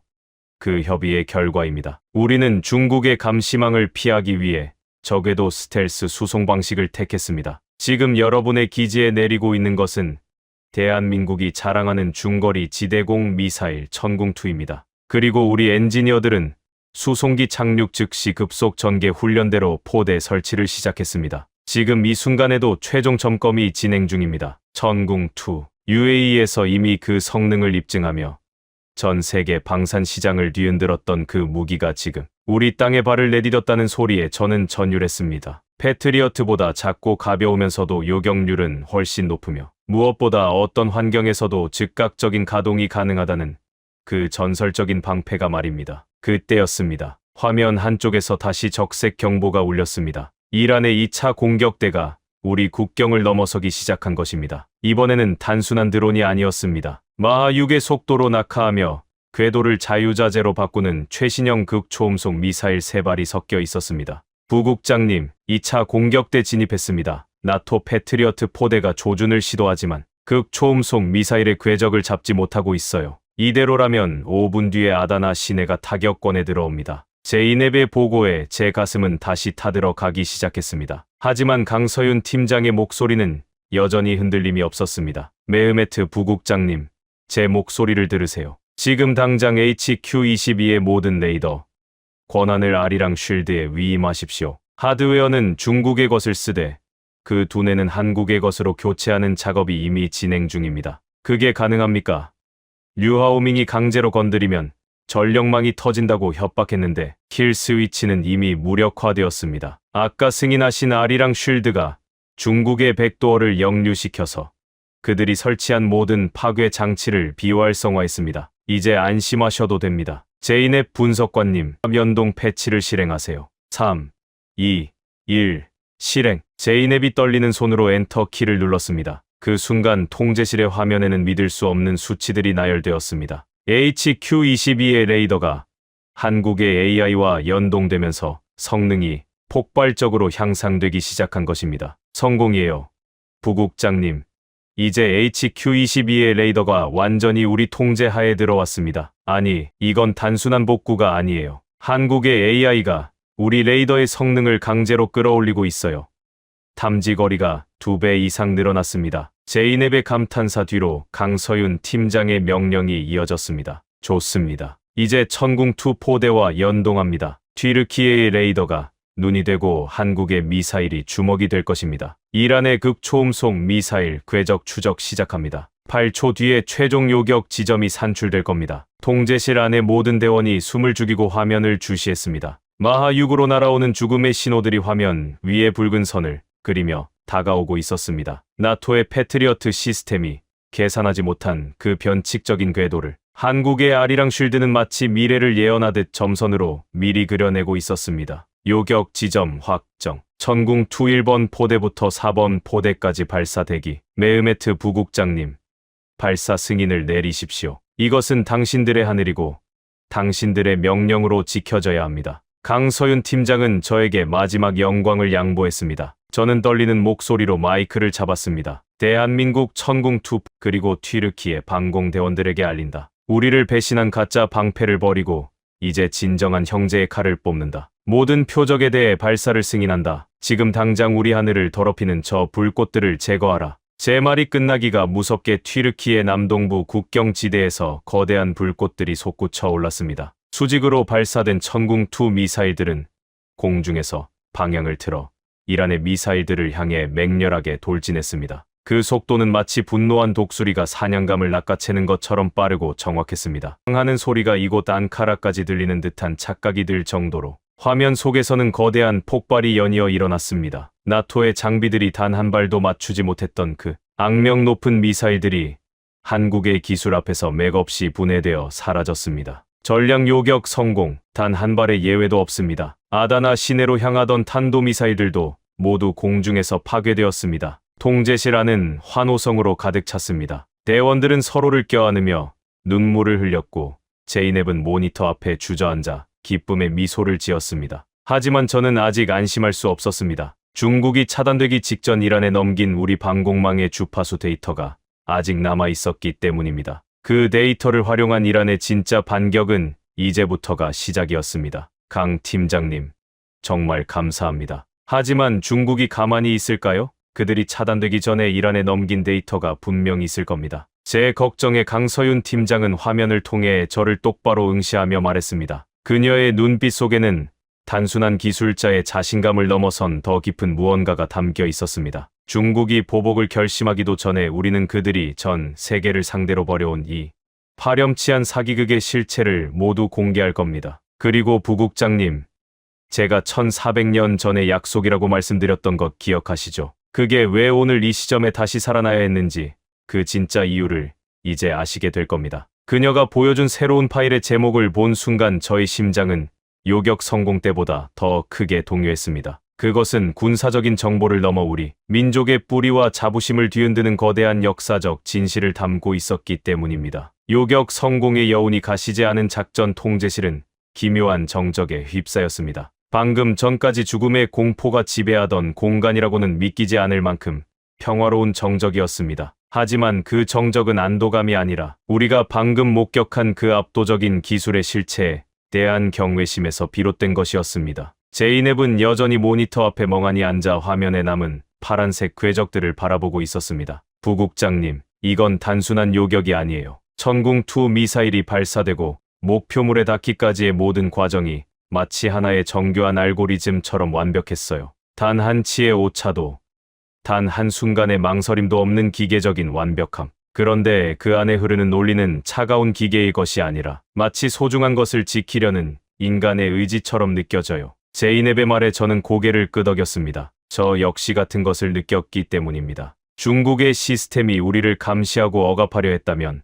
그 협의의 결과입니다. 우리는 중국의 감시망을 피하기 위해 적외도 스텔스 수송 방식을 택했습니다. 지금 여러분의 기지에 내리고 있는 것은 대한민국이 자랑하는 중거리 지대공 미사일 천궁2입니다. 그리고 우리 엔지니어들은 수송기 착륙 즉시 급속 전개 훈련대로 포대 설치를 시작했습니다. 지금 이 순간에도 최종 점검이 진행 중입니다. 천궁2, UAE에서 이미 그 성능을 입증하며 전 세계 방산 시장을 뒤흔들었던 그 무기가 지금 우리 땅에 발을 내디뎠다는 소리에 저는 전율했습니다. 패트리어트보다 작고 가벼우면서도 요격률은 훨씬 높으며 무엇보다 어떤 환경에서도 즉각적인 가동이 가능하다는 그 전설적인 방패가 말입니다. 그때였습니다. 화면 한쪽에서 다시 적색 경보가 울렸습니다. 이란의 2차 공격대가 우리 국경을 넘어서기 시작한 것입니다. 이번에는 단순한 드론이 아니었습니다. 마하 6의 속도로 낙하하며 궤도를 자유자재로 바꾸는 최신형 극초음속 미사일 3발이 섞여 있었습니다. 부국장님, 2차 공격대 진입했습니다. 나토 패트리어트 포대가 조준을 시도하지만 극초음속 미사일의 궤적을 잡지 못하고 있어요. 이대로라면 5분 뒤에 아다나 시내가 타격권에 들어옵니다. 제이넵의 보고에 제 가슴은 다시 타들어 가기 시작했습니다. 하지만 강서윤 팀장의 목소리는 여전히 흔들림이 없었습니다. 메흐메트 부국장님, 제 목소리를 들으세요. 지금 당장 HQ-22의 모든 레이더, 권한을 아리랑 쉴드에 위임하십시오. 하드웨어는 중국의 것을 쓰되 그 두뇌는 한국의 것으로 교체하는 작업이 이미 진행 중입니다. 그게 가능합니까? 류하오밍이 강제로 건드리면 전력망이 터진다고 협박했는데 킬 스위치는 이미 무력화되었습니다. 아까 승인하신 아리랑 쉴드가 중국의 백도어를 역류시켜서 그들이 설치한 모든 파괴 장치를 비활성화했습니다. 이제 안심하셔도 됩니다. 제이넵 분석관님, 연동 패치를 실행하세요. 3, 2, 1, 실행. 제이넵이 떨리는 손으로 엔터 키를 눌렀습니다. 그 순간 통제실의 화면에는 믿을 수 없는 수치들이 나열되었습니다. HQ-22의 레이더가 한국의 AI와 연동되면서 성능이 폭발적으로 향상되기 시작한 것입니다. 성공이에요. 부국장님, 이제 HQ-22의 레이더가 완전히 우리 통제하에 들어왔습니다. 아니, 이건 단순한 복구가 아니에요. 한국의 AI가 우리 레이더의 성능을 강제로 끌어올리고 있어요. 탐지 거리가 2배 이상 늘어났습니다. 제이넵의 감탄사 뒤로 강서윤 팀장의 명령이 이어졌습니다. 좋습니다. 이제 천궁2 포대와 연동합니다. 튀르키예의 레이더가 눈이 되고 한국의 미사일이 주먹이 될 것입니다. 이란의 극초음속 미사일 궤적 추적 시작합니다. 8초 뒤에 최종 요격 지점이 산출될 겁니다. 통제실 안의 모든 대원이 숨을 죽이고 화면을 주시했습니다. 마하6으로 날아오는 죽음의 신호들이 화면 위에 붉은 선을 그리며 다가오고 있었습니다. 나토의 패트리어트 시스템이 계산하지 못한 그 변칙적인 궤도를 한국의 아리랑 쉴드는 마치 미래를 예언하듯 점선으로 미리 그려내고 있었습니다. 요격 지점 확정. 천궁2 1번 포대부터 4번 포대까지 발사 대기. 메흐메트 부국장님, 발사 승인을 내리십시오. 이것은 당신들의 하늘이고 당신들의 명령으로 지켜져야 합니다. 강서윤 팀장은 저에게 마지막 영광을 양보했습니다. 저는 떨리는 목소리로 마이크를 잡았습니다. 대한민국 천궁2 그리고 튀르키예 방공대원들에게 알린다. 우리를 배신한 가짜 방패를 버리고 이제 진정한 형제의 칼을 뽑는다. 모든 표적에 대해 발사를 승인한다. 지금 당장 우리 하늘을 더럽히는 저 불꽃들을 제거하라. 제 말이 끝나기가 무섭게 튀르키예 남동부 국경지대에서 거대한 불꽃들이 솟구쳐 올랐습니다. 수직으로 발사된 천궁2 미사일들은 공중에서 방향을 틀어 이란의 미사일들을 향해 맹렬하게 돌진했습니다. 그 속도는 마치 분노한 독수리가 사냥감을 낚아채는 것처럼 빠르고 정확했습니다. 하는 소리가 이곳 앙카라까지 들리는 듯한 착각이 들 정도로 화면 속에서는 거대한 폭발이 연이어 일어났습니다. 나토의 장비들이 단 한 발도 맞추지 못했던 그 악명 높은 미사일들이 한국의 기술 앞에서 맥없이 분해되어 사라졌습니다. 전략 요격 성공, 단 한 발의 예외도 없습니다. 아다나 시내로 향하던 탄도미사일들도 모두 공중에서 파괴되었습니다. 통제실 안은 환호성으로 가득 찼습니다. 대원들은 서로를 껴안으며 눈물을 흘렸고 제이넵은 모니터 앞에 주저앉아 기쁨의 미소를 지었습니다. 하지만 저는 아직 안심할 수 없었습니다. 중국이 차단되기 직전 이란에 넘긴 우리 방공망의 주파수 데이터가 아직 남아 있었기 때문입니다. 그 데이터를 활용한 이란의 진짜 반격은 이제부터가 시작이었습니다. 강 팀장님, 정말 감사합니다. 하지만 중국이 가만히 있을까요? 그들이 차단되기 전에 이란에 넘긴 데이터가 분명히 있을 겁니다. 제 걱정에 강서윤 팀장은 화면을 통해 저를 똑바로 응시하며 말했습니다. 그녀의 눈빛 속에는 단순한 기술자의 자신감을 넘어선 더 깊은 무언가가 담겨 있었습니다. 중국이 보복을 결심하기도 전에 우리는 그들이 전 세계를 상대로 벌여온 이 파렴치한 사기극의 실체를 모두 공개할 겁니다. 그리고 부국장님, 제가 1400년 전의 약속이라고 말씀드렸던 것 기억하시죠? 그게 왜 오늘 이 시점에 다시 살아나야 했는지 그 진짜 이유를 이제 아시게 될 겁니다. 그녀가 보여준 새로운 파일의 제목을 본 순간 저의 심장은 요격 성공 때보다 더 크게 동요했습니다. 그것은 군사적인 정보를 넘어 우리 민족의 뿌리와 자부심을 뒤흔드는 거대한 역사적 진실을 담고 있었기 때문입니다. 요격 성공의 여운이 가시지 않은 작전 통제실은 기묘한 정적에 휩싸였습니다. 방금 전까지 죽음의 공포가 지배하던 공간이라고는 믿기지 않을 만큼 평화로운 정적이었습니다. 하지만 그 정적은 안도감이 아니라 우리가 방금 목격한 그 압도적인 기술의 실체에 대한 경외심에서 비롯된 것이었습니다. 제이넵은 여전히 모니터 앞에 멍하니 앉아 화면에 남은 파란색 궤적들을 바라보고 있었습니다. 부국장님, 이건 단순한 요격이 아니에요. 천궁2 미사일이 발사되고 목표물에 닿기까지의 모든 과정이 마치 하나의 정교한 알고리즘처럼 완벽했어요. 단 한 치의 오차도, 단 한순간의 망설임도 없는 기계적인 완벽함. 그런데 그 안에 흐르는 논리는 차가운 기계의 것이 아니라 마치 소중한 것을 지키려는 인간의 의지처럼 느껴져요. 제이넵의 말에 저는 고개를 끄덕였습니다. 저 역시 같은 것을 느꼈기 때문입니다. 중국의 시스템이 우리를 감시하고 억압하려 했다면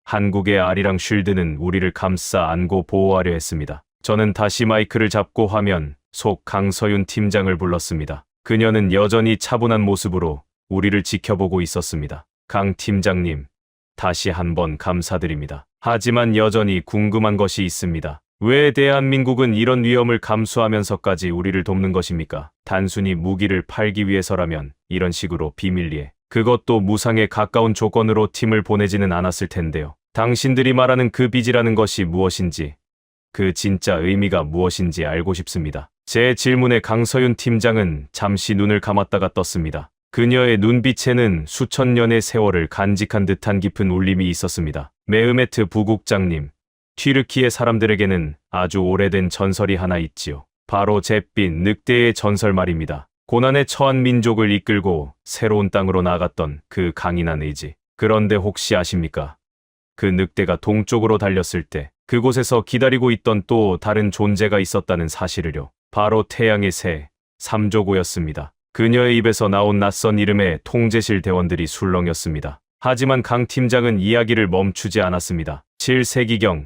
한국의 아리랑 쉴드는 우리를 감싸 안고 보호하려 했습니다. 저는 다시 마이크를 잡고 화면 속 강서윤 팀장을 불렀습니다. 그녀는 여전히 차분한 모습으로 우리를 지켜보고 있었습니다. 강 팀장님, 다시 한번 감사드립니다. 하지만 여전히 궁금한 것이 있습니다. 왜 대한민국은 이런 위험을 감수하면서까지 우리를 돕는 것입니까? 단순히 무기를 팔기 위해서라면 이런 식으로 비밀리에, 그것도 무상에 가까운 조건으로 팀을 보내지는 않았을 텐데요. 당신들이 말하는 그 빚이라는 것이 무엇인지, 그 진짜 의미가 무엇인지 알고 싶습니다. 제 질문에 강서윤 팀장은 잠시 눈을 감았다가 떴습니다. 그녀의 눈빛에는 수천 년의 세월을 간직한 듯한 깊은 울림이 있었습니다. 메흐메트 부국장님, 튀르키예 사람들에게는 아주 오래된 전설이 하나 있지요. 바로 잿빛 늑대의 전설 말입니다. 고난에 처한 민족을 이끌고 새로운 땅으로 나아갔던 그 강인한 의지. 그런데 혹시 아십니까? 그 늑대가 동쪽으로 달렸을 때 그곳에서 기다리고 있던 또 다른 존재가 있었다는 사실을요. 바로 태양의 새, 삼조고였습니다. 그녀의 입에서 나온 낯선 이름의 통제실 대원들이 술렁였습니다. 하지만 강 팀장은 이야기를 멈추지 않았습니다. 7세기경,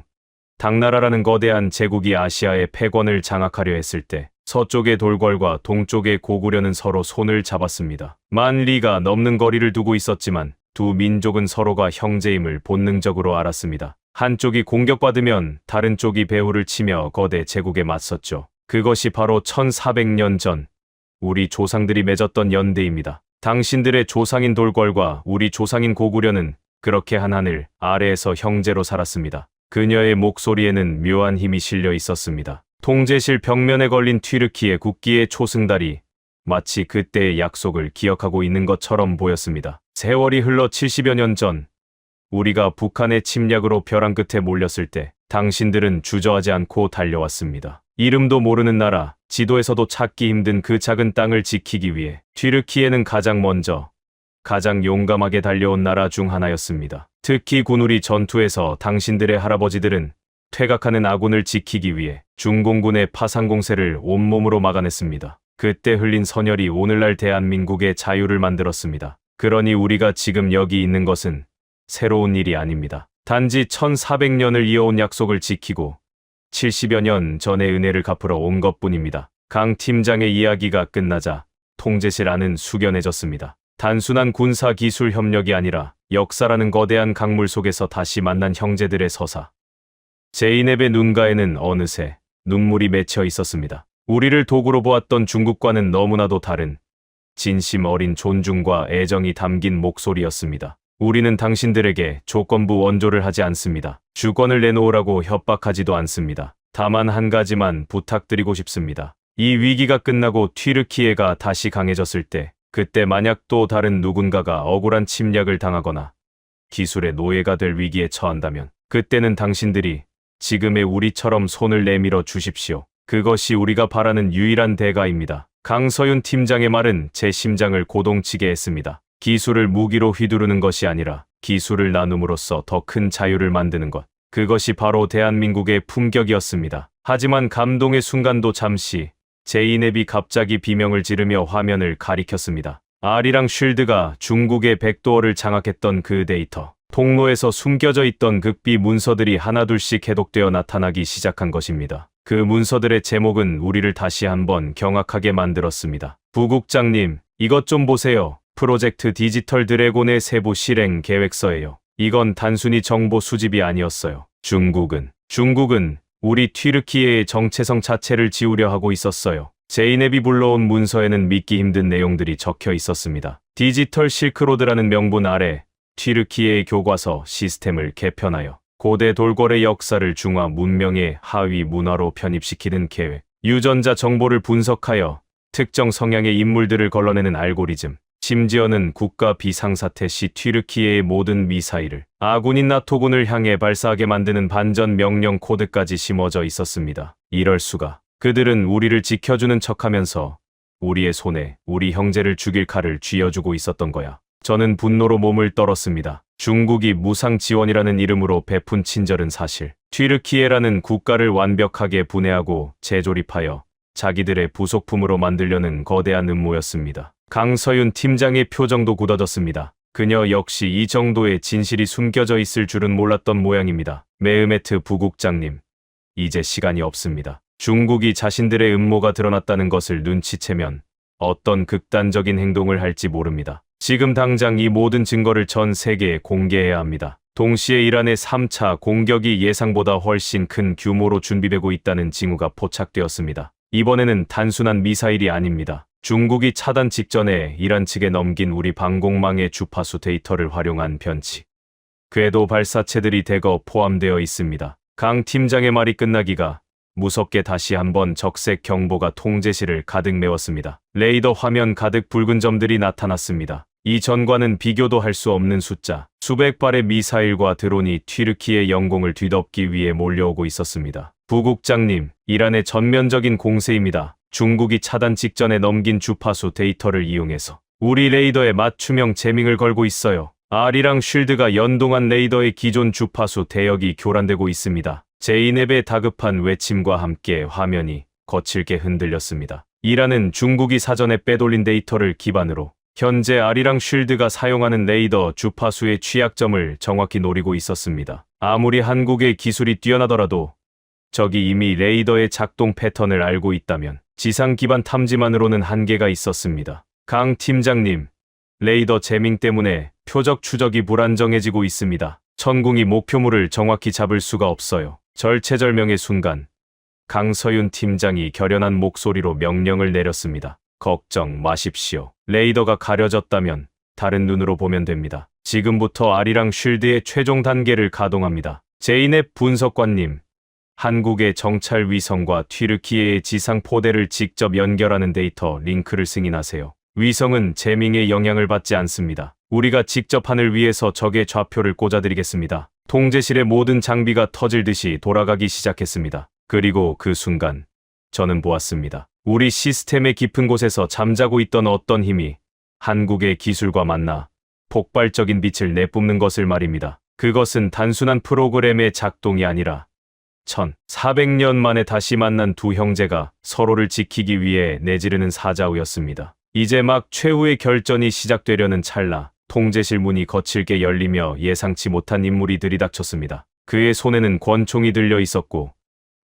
당나라라는 거대한 제국이 아시아의 패권을 장악하려 했을 때 서쪽의 돌궐과 동쪽의 고구려는 서로 손을 잡았습니다. 만 리가 넘는 거리를 두고 있었지만 두 민족은 서로가 형제임을 본능적으로 알았습니다. 한쪽이 공격받으면 다른 쪽이 배후를 치며 거대 제국에 맞섰죠. 그것이 바로 1400년 전 우리 조상들이 맺었던 연대입니다. 당신들의 조상인 돌궐과 우리 조상인 고구려는 그렇게 한 하늘 아래에서 형제로 살았습니다. 그녀의 목소리에는 묘한 힘이 실려 있었습니다. 통제실 벽면에 걸린 튀르키예 국기의 초승달이 마치 그때의 약속을 기억하고 있는 것처럼 보였습니다. 세월이 흘러 70여 년 전, 우리가 북한의 침략으로 벼랑 끝에 몰렸을 때 당신들은 주저하지 않고 달려왔습니다. 이름도 모르는 나라, 지도에서도 찾기 힘든 그 작은 땅을 지키기 위해 튀르키예는 가장 먼저, 가장 용감하게 달려온 나라 중 하나였습니다. 특히 군우리 전투에서 당신들의 할아버지들은 퇴각하는 아군을 지키기 위해 중공군의 파상 공세를 온몸으로 막아냈습니다. 그때 흘린 선혈이 오늘날 대한민국의 자유를 만들었습니다. 그러니 우리가 지금 여기 있는 것은 새로운 일이 아닙니다. 단지 1400년을 이어온 약속을 지키고 70여 년 전의 은혜를 갚으러 온 것뿐입니다. 강 팀장의 이야기가 끝나자 통제실 안은 숙연해졌습니다. 단순한 군사 기술 협력이 아니라 역사라는 거대한 강물 속에서 다시 만난 형제들의 서사. 제이넵의 눈가에는 어느새 눈물이 맺혀 있었습니다. 우리를 도구로 보았던 중국과는 너무나도 다른 진심 어린 존중과 애정이 담긴 목소리였습니다. 우리는 당신들에게 조건부 원조를 하지 않습니다. 주권을 내놓으라고 협박하지도 않습니다. 다만 한 가지만 부탁드리고 싶습니다. 이 위기가 끝나고 튀르키예가 다시 강해졌을 때, 그때 만약 또 다른 누군가가 억울한 침략을 당하거나 기술의 노예가 될 위기에 처한다면 그때는 당신들이 지금의 우리처럼 손을 내밀어 주십시오. 그것이 우리가 바라는 유일한 대가입니다. 강서윤 팀장의 말은 제 심장을 고동치게 했습니다. 기술을 무기로 휘두르는 것이 아니라 기술을 나눔으로써 더 큰 자유를 만드는 것. 그것이 바로 대한민국의 품격이었습니다. 하지만 감동의 순간도 잠시, 제이넵이 갑자기 비명을 지르며 화면을 가리켰습니다. 아리랑 쉴드가 중국의 백도어를 장악했던 그 데이터. 통로에서 숨겨져 있던 극비 문서들이 하나둘씩 해독되어 나타나기 시작한 것입니다. 그 문서들의 제목은 우리를 다시 한번 경악하게 만들었습니다. 부국장님, 이것 좀 보세요. 프로젝트 디지털 드래곤의 세부 실행 계획서예요. 이건 단순히 정보 수집이 아니었어요. 중국은 우리 튀르키예의 정체성 자체를 지우려 하고 있었어요. 제이넵이 불러온 문서에는 믿기 힘든 내용들이 적혀 있었습니다. 디지털 실크로드라는 명분 아래 튀르키예의 교과서 시스템을 개편하여 고대 돌궐의 역사를 중화 문명의 하위 문화로 편입시키는 계획, 유전자 정보를 분석하여 특정 성향의 인물들을 걸러내는 알고리즘, 심지어는 국가 비상사태 시 튀르키예의 모든 미사일을 아군인 나토군을 향해 발사하게 만드는 반전 명령 코드까지 심어져 있었습니다. 이럴 수가. 그들은 우리를 지켜주는 척하면서 우리의 손에 우리 형제를 죽일 칼을 쥐어주고 있었던 거야. 저는 분노로 몸을 떨었습니다. 중국이 무상 지원이라는 이름으로 베푼 친절은 사실 튀르키예라는 국가를 완벽하게 분해하고 재조립하여 자기들의 부속품으로 만들려는 거대한 음모였습니다. 강서윤 팀장의 표정도 굳어졌습니다. 그녀 역시 이 정도의 진실이 숨겨져 있을 줄은 몰랐던 모양입니다. 메흐메트 부국장님, 이제 시간이 없습니다. 중국이 자신들의 음모가 드러났다는 것을 눈치채면 어떤 극단적인 행동을 할지 모릅니다. 지금 당장 이 모든 증거를 전 세계에 공개해야 합니다. 동시에 이란의 3차 공격이 예상보다 훨씬 큰 규모로 준비되고 있다는 징후가 포착되었습니다. 이번에는 단순한 미사일이 아닙니다. 중국이 차단 직전에 이란 측에 넘긴 우리 방공망의 주파수 데이터를 활용한 변칙. 궤도 발사체들이 대거 포함되어 있습니다. 강 팀장의 말이 끝나기가 무섭게 다시 한번 적색 경보가 통제실을 가득 메웠습니다. 레이더 화면 가득 붉은 점들이 나타났습니다. 이 전과는 비교도 할 수 없는 숫자. 수백 발의 미사일과 드론이 튀르키예 영공을 뒤덮기 위해 몰려오고 있었습니다. 부국장님, 이란의 전면적인 공세입니다. 중국이 차단 직전에 넘긴 주파수 데이터를 이용해서 우리 레이더에 맞춤형 재밍을 걸고 있어요. 아리랑 쉴드가 연동한 레이더의 기존 주파수 대역이 교란되고 있습니다. 제이넵의 다급한 외침과 함께 화면이 거칠게 흔들렸습니다. 이란은 중국이 사전에 빼돌린 데이터를 기반으로 현재 아리랑 쉴드가 사용하는 레이더 주파수의 취약점을 정확히 노리고 있었습니다. 아무리 한국의 기술이 뛰어나더라도 적이 이미 레이더의 작동 패턴을 알고 있다면 지상 기반 탐지만으로는 한계가 있었습니다. 강 팀장님, 레이더 재밍 때문에 표적 추적이 불안정해지고 있습니다. 천궁이 목표물을 정확히 잡을 수가 없어요. 절체절명의 순간, 강서윤 팀장이 결연한 목소리로 명령을 내렸습니다. 걱정 마십시오. 레이더가 가려졌다면 다른 눈으로 보면 됩니다. 지금부터 아리랑 쉴드의 최종 단계를 가동합니다. 제이넵 분석관님, 한국의 정찰 위성과 튀르키예의 지상 포대를 직접 연결하는 데이터 링크를 승인하세요. 위성은 재밍의 영향을 받지 않습니다. 우리가 직접 하늘 위에서 적의 좌표를 꽂아드리겠습니다. 통제실의 모든 장비가 터질 듯이 돌아가기 시작했습니다. 그리고 그 순간 저는 보았습니다. 우리 시스템의 깊은 곳에서 잠자고 있던 어떤 힘이 한국의 기술과 만나 폭발적인 빛을 내뿜는 것을 말입니다. 그것은 단순한 프로그램의 작동이 아니라 1400년 만에 다시 만난 두 형제가 서로를 지키기 위해 내지르는 사자우였습니다. 이제 막 최후의 결전이 시작되려는 찰나, 통제실 문이 거칠게 열리며 예상치 못한 인물이 들이닥쳤습니다. 그의 손에는 권총이 들려 있었고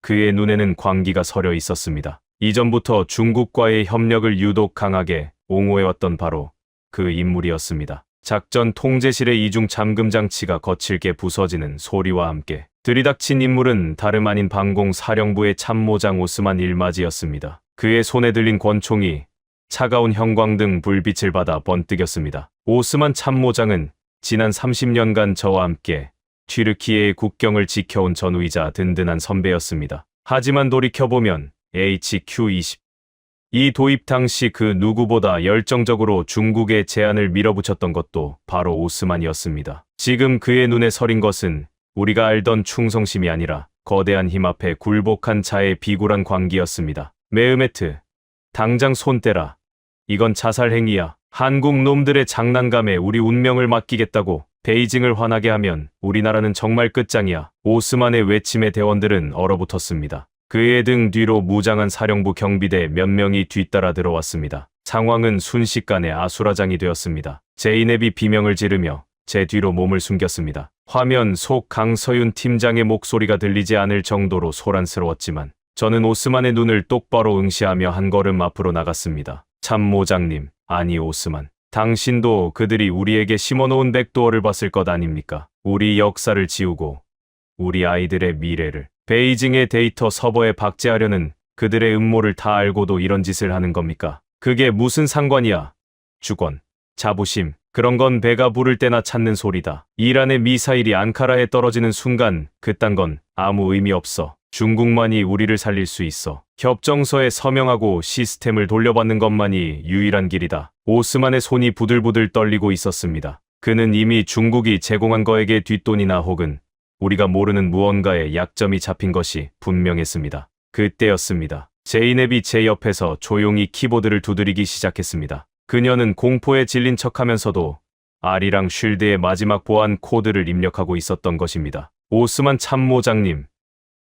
그의 눈에는 광기가 서려 있었습니다. 이전부터 중국과의 협력을 유독 강하게 옹호해왔던 바로 그 인물이었습니다. 작전 통제실의 이중 잠금 장치가 거칠게 부서지는 소리와 함께 들이닥친 인물은 다름 아닌 방공사령부의 참모장 오스만 일마지였습니다. 그의 손에 들린 권총이 차가운 형광등 불빛을 받아 번뜩였습니다. 오스만 참모장은 지난 30년간 저와 함께 튀르키예의 국경을 지켜온 전우이자 든든한 선배였습니다. 하지만 돌이켜보면 HQ-20 이 도입 당시 그 누구보다 열정적으로 중국의 제안을 밀어붙였던 것도 바로 오스만이었습니다. 지금 그의 눈에 서린 것은 우리가 알던 충성심이 아니라 거대한 힘 앞에 굴복한 자의 비굴한 광기였습니다. 메흐메트, 당장 손 떼라. 이건 자살 행위야. 한국 놈들의 장난감에 우리 운명을 맡기겠다고 베이징을 화나게 하면 우리나라는 정말 끝장이야. 오스만의 외침에 대원들은 얼어붙었습니다. 그의 등 뒤로 무장한 사령부 경비대 몇 명이 뒤따라 들어왔습니다. 상황은 순식간에 아수라장이 되었습니다. 제이넵이 비명을 지르며 제 뒤로 몸을 숨겼습니다. 화면 속 강서윤 팀장의 목소리가 들리지 않을 정도로 소란스러웠지만 저는 오스만의 눈을 똑바로 응시하며 한 걸음 앞으로 나갔습니다. 참모장님, 아니 오스만, 당신도 그들이 우리에게 심어놓은 백도어를 봤을 것 아닙니까? 우리 역사를 지우고 우리 아이들의 미래를 베이징의 데이터 서버에 박제하려는 그들의 음모를 다 알고도 이런 짓을 하는 겁니까? 그게 무슨 상관이야? 주권, 자부심, 그런 건 배가 부를 때나 찾는 소리다. 이란의 미사일이 앙카라에 떨어지는 순간 그딴 건 아무 의미 없어. 중국만이 우리를 살릴 수 있어. 협정서에 서명하고 시스템을 돌려받는 것만이 유일한 길이다. 오스만의 손이 부들부들 떨리고 있었습니다. 그는 이미 중국이 제공한 거에게 뒷돈이나 혹은 우리가 모르는 무언가에 약점이 잡힌 것이 분명했습니다. 그때였습니다. 제이넵이 제 옆에서 조용히 키보드를 두드리기 시작했습니다. 그녀는 공포에 질린 척하면서도 아리랑 쉴드의 마지막 보안 코드를 입력하고 있었던 것입니다. 오스만 참모장님,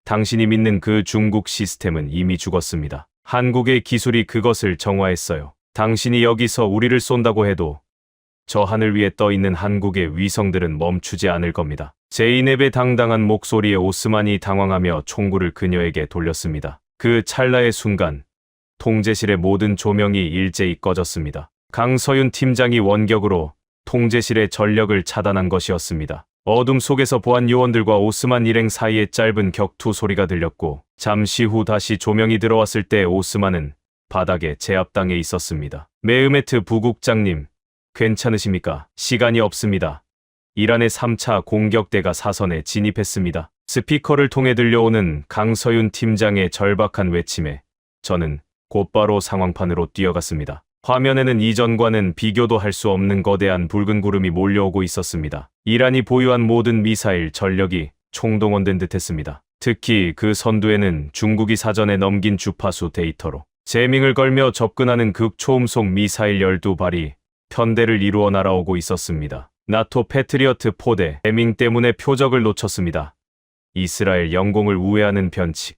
당신이 믿는 그 중국 시스템은 이미 죽었습니다. 한국의 기술이 그것을 정화했어요. 당신이 여기서 우리를 쏜다고 해도 저 하늘 위에 떠 있는 한국의 위성들은 멈추지 않을 겁니다. 제이넵의 당당한 목소리에 오스만이 당황하며 총구를 그녀에게 돌렸습니다. 그 찰나의 순간, 통제실의 모든 조명이 일제히 꺼졌습니다. 강서윤 팀장이 원격으로 통제실의 전력을 차단한 것이었습니다. 어둠 속에서 보안 요원들과 오스만 일행 사이에 짧은 격투 소리가 들렸고, 잠시 후 다시 조명이 들어왔을 때 오스만은 바닥에 제압당해 있었습니다. 메흐메트 부국장님, 괜찮으십니까? 시간이 없습니다. 이란의 3차 공격대가 사선에 진입했습니다. 스피커를 통해 들려오는 강서윤 팀장의 절박한 외침에 저는 곧바로 상황판으로 뛰어갔습니다. 화면에는 이전과는 비교도 할 수 없는 거대한 붉은 구름이 몰려오고 있었습니다. 이란이 보유한 모든 미사일 전력이 총동원된 듯했습니다. 특히 그 선두에는 중국이 사전에 넘긴 주파수 데이터로 제밍을 걸며 접근하는 극초음속 미사일 12발이 편대를 이루어 날아오고 있었습니다. 나토 패트리어트 포대 제밍 때문에 표적을 놓쳤습니다. 이스라엘 영공을 우회하는 변칙.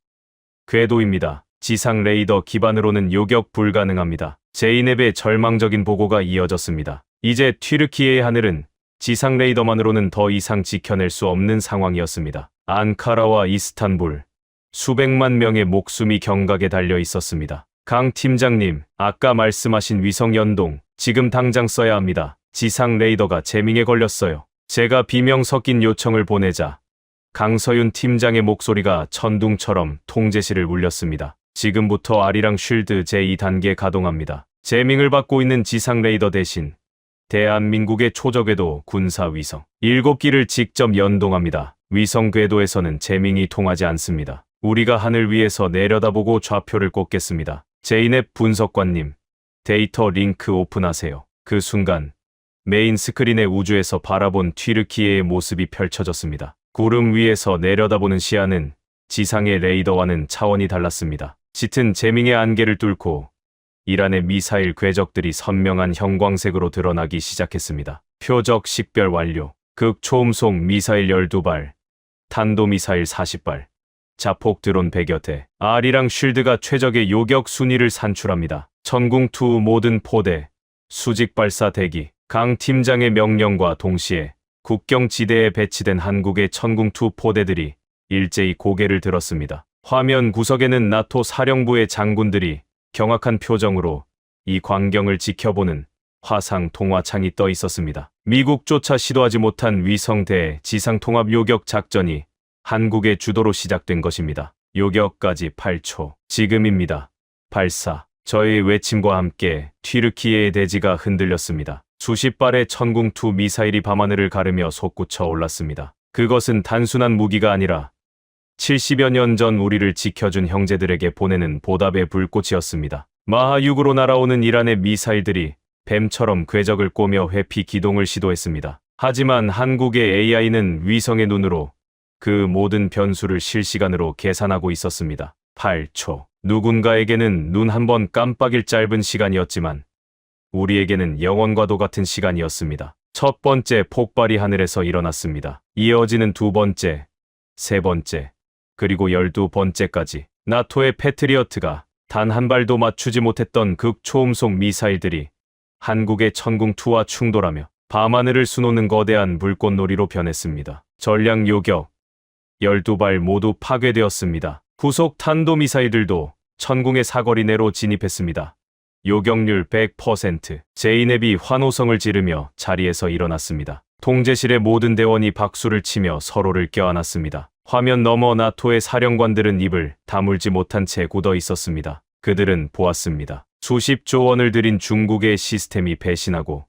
궤도입니다. 지상 레이더 기반으로는 요격 불가능합니다. 제이넵의 절망적인 보고가 이어졌습니다. 이제 튀르키예의 하늘은 지상 레이더만으로는 더 이상 지켜낼 수 없는 상황이었습니다. 앙카라와 이스탄불, 수백만 명의 목숨이 경각에 달려 있었습니다. 강 팀장님, 아까 말씀하신 위성 연동, 지금 당장 써야 합니다. 지상 레이더가 제밍에 걸렸어요. 제가 비명 섞인 요청을 보내자 강서윤 팀장의 목소리가 천둥처럼 통제실을 울렸습니다. 지금부터 아리랑 쉴드 제2단계 가동합니다. 제밍을 받고 있는 지상 레이더 대신 대한민국의 초저궤도 군사위성 7기를 직접 연동합니다. 위성 궤도에서는 제밍이 통하지 않습니다. 우리가 하늘 위에서 내려다보고 좌표를 꽂겠습니다. 제이넵 분석관님, 데이터 링크 오픈하세요. 그 순간 메인 스크린의 우주에서 바라본 튀르키예의 모습이 펼쳐졌습니다. 구름 위에서 내려다보는 시야는 지상의 레이더와는 차원이 달랐습니다. 짙은 제밍의 안개를 뚫고 이란의 미사일 궤적들이 선명한 형광색으로 드러나기 시작했습니다. 표적 식별 완료. 극초음속 미사일 12발, 탄도미사일 40발, 자폭 드론 100여 대. 아리랑 쉴드가 최적의 요격 순위를 산출합니다. 천궁2 모든 포대, 수직 발사 대기. 강 팀장의 명령과 동시에 국경지대에 배치된 한국의 천궁2 포대들이 일제히 고개를 들었습니다. 화면 구석에는 나토 사령부의 장군들이 경악한 표정으로 이 광경을 지켜보는 화상 통화창이 떠 있었습니다. 미국조차 시도하지 못한 위성대 지상 통합 요격 작전이 한국의 주도로 시작된 것입니다. 요격까지 8초. 지금입니다. 발사. 저의 외침과 함께 튀르키예의 대지가 흔들렸습니다. 수십 발의 천궁2 미사일이 밤하늘을 가르며 솟구쳐 올랐습니다. 그것은 단순한 무기가 아니라 70여 년 전 우리를 지켜준 형제들에게 보내는 보답의 불꽃이었습니다. 마하6으로 날아오는 이란의 미사일들이 뱀처럼 궤적을 꼬며 회피 기동을 시도했습니다. 하지만 한국의 AI는 위성의 눈으로 그 모든 변수를 실시간으로 계산하고 있었습니다. 8초. 누군가에게는 눈 한 번 깜빡일 짧은 시간이었지만 우리에게는 영원과도 같은 시간이었습니다. 첫 번째 폭발이 하늘에서 일어났습니다. 이어지는 두 번째, 세 번째, 그리고 12번째까지 나토의 패트리어트가 단 한 발도 맞추지 못했던 극초음속 미사일들이 한국의 천궁2와 충돌하며 밤하늘을 수놓는 거대한 불꽃놀이로 변했습니다. 전략 요격 12발 모두 파괴되었습니다. 후속 탄도미사일들도 천궁의 사거리 내로 진입했습니다. 요격률 100%. 제이넵이 환호성을 지르며 자리에서 일어났습니다. 통제실의 모든 대원이 박수를 치며 서로를 껴안았습니다. 화면 너머 나토의 사령관들은 입을 다물지 못한 채 굳어 있었습니다. 그들은 보았습니다. 수십조 원을 들인 중국의 시스템이 배신하고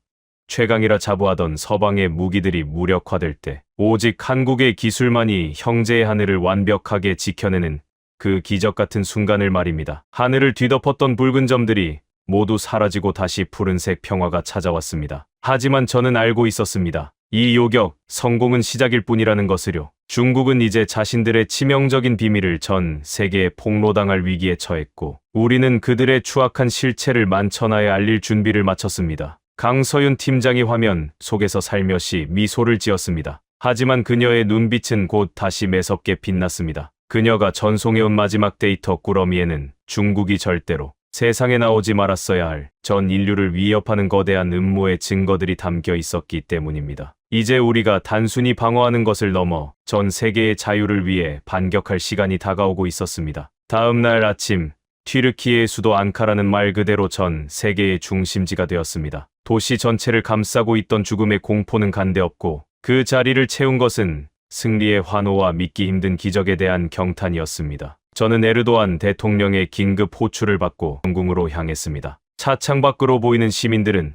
최강이라 자부하던 서방의 무기들이 무력화될 때 오직 한국의 기술만이 형제의 하늘을 완벽하게 지켜내는 그 기적 같은 순간을 말입니다. 하늘을 뒤덮었던 붉은 점들이 모두 사라지고 다시 푸른색 평화가 찾아왔습니다. 하지만 저는 알고 있었습니다. 이 요격, 성공은 시작일 뿐이라는 것을요. 중국은 이제 자신들의 치명적인 비밀을 전 세계에 폭로당할 위기에 처했고 우리는 그들의 추악한 실체를 만천하에 알릴 준비를 마쳤습니다. 강서윤 팀장이 화면 속에서 살며시 미소를 지었습니다. 하지만 그녀의 눈빛은 곧 다시 매섭게 빛났습니다. 그녀가 전송해온 마지막 데이터 꾸러미에는 중국이 절대로 세상에 나오지 말았어야 할 전 인류를 위협하는 거대한 음모의 증거들이 담겨 있었기 때문입니다. 이제 우리가 단순히 방어하는 것을 넘어 전 세계의 자유를 위해 반격할 시간이 다가오고 있었습니다. 다음 날 아침, 튀르키예의 수도 앙카라는 말 그대로 전 세계의 중심지가 되었습니다. 도시 전체를 감싸고 있던 죽음의 공포는 간데없고 그 자리를 채운 것은 승리의 환호와 믿기 힘든 기적에 대한 경탄이었습니다. 저는 에르도안 대통령의 긴급 호출을 받고 영궁으로 향했습니다. 차창 밖으로 보이는 시민들은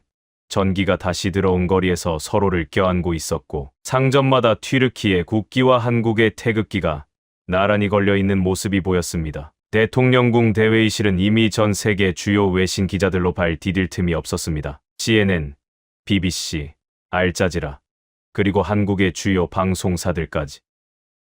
전기가 다시 들어온 거리에서 서로를 껴안고 있었고 상점마다 튀르키예 국기와 한국의 태극기가 나란히 걸려있는 모습이 보였습니다. 대통령궁 대회의실은 이미 전 세계 주요 외신 기자들로 발 디딜 틈이 없었습니다. CNN, BBC, 알자지라, 그리고 한국의 주요 방송사들까지.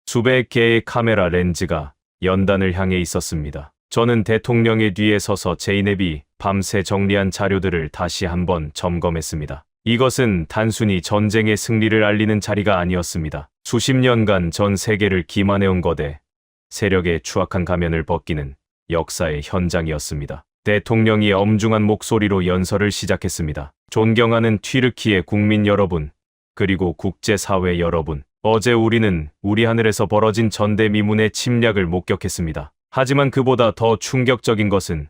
수백 개의 카메라 렌즈가 연단을 향해 있었습니다. 저는 대통령의 뒤에 서서 제이넵이 밤새 정리한 자료들을 다시 한번 점검했습니다. 이것은 단순히 전쟁의 승리를 알리는 자리가 아니었습니다. 수십 년간 전 세계를 기만해온 거대 세력의 추악한 가면을 벗기는 역사의 현장이었습니다. 대통령이 엄중한 목소리로 연설을 시작했습니다. 존경하는 튀르키예 국민 여러분, 그리고 국제사회 여러분, 어제 우리는 우리 하늘에서 벌어진 전대미문의 침략을 목격했습니다. 하지만 그보다 더 충격적인 것은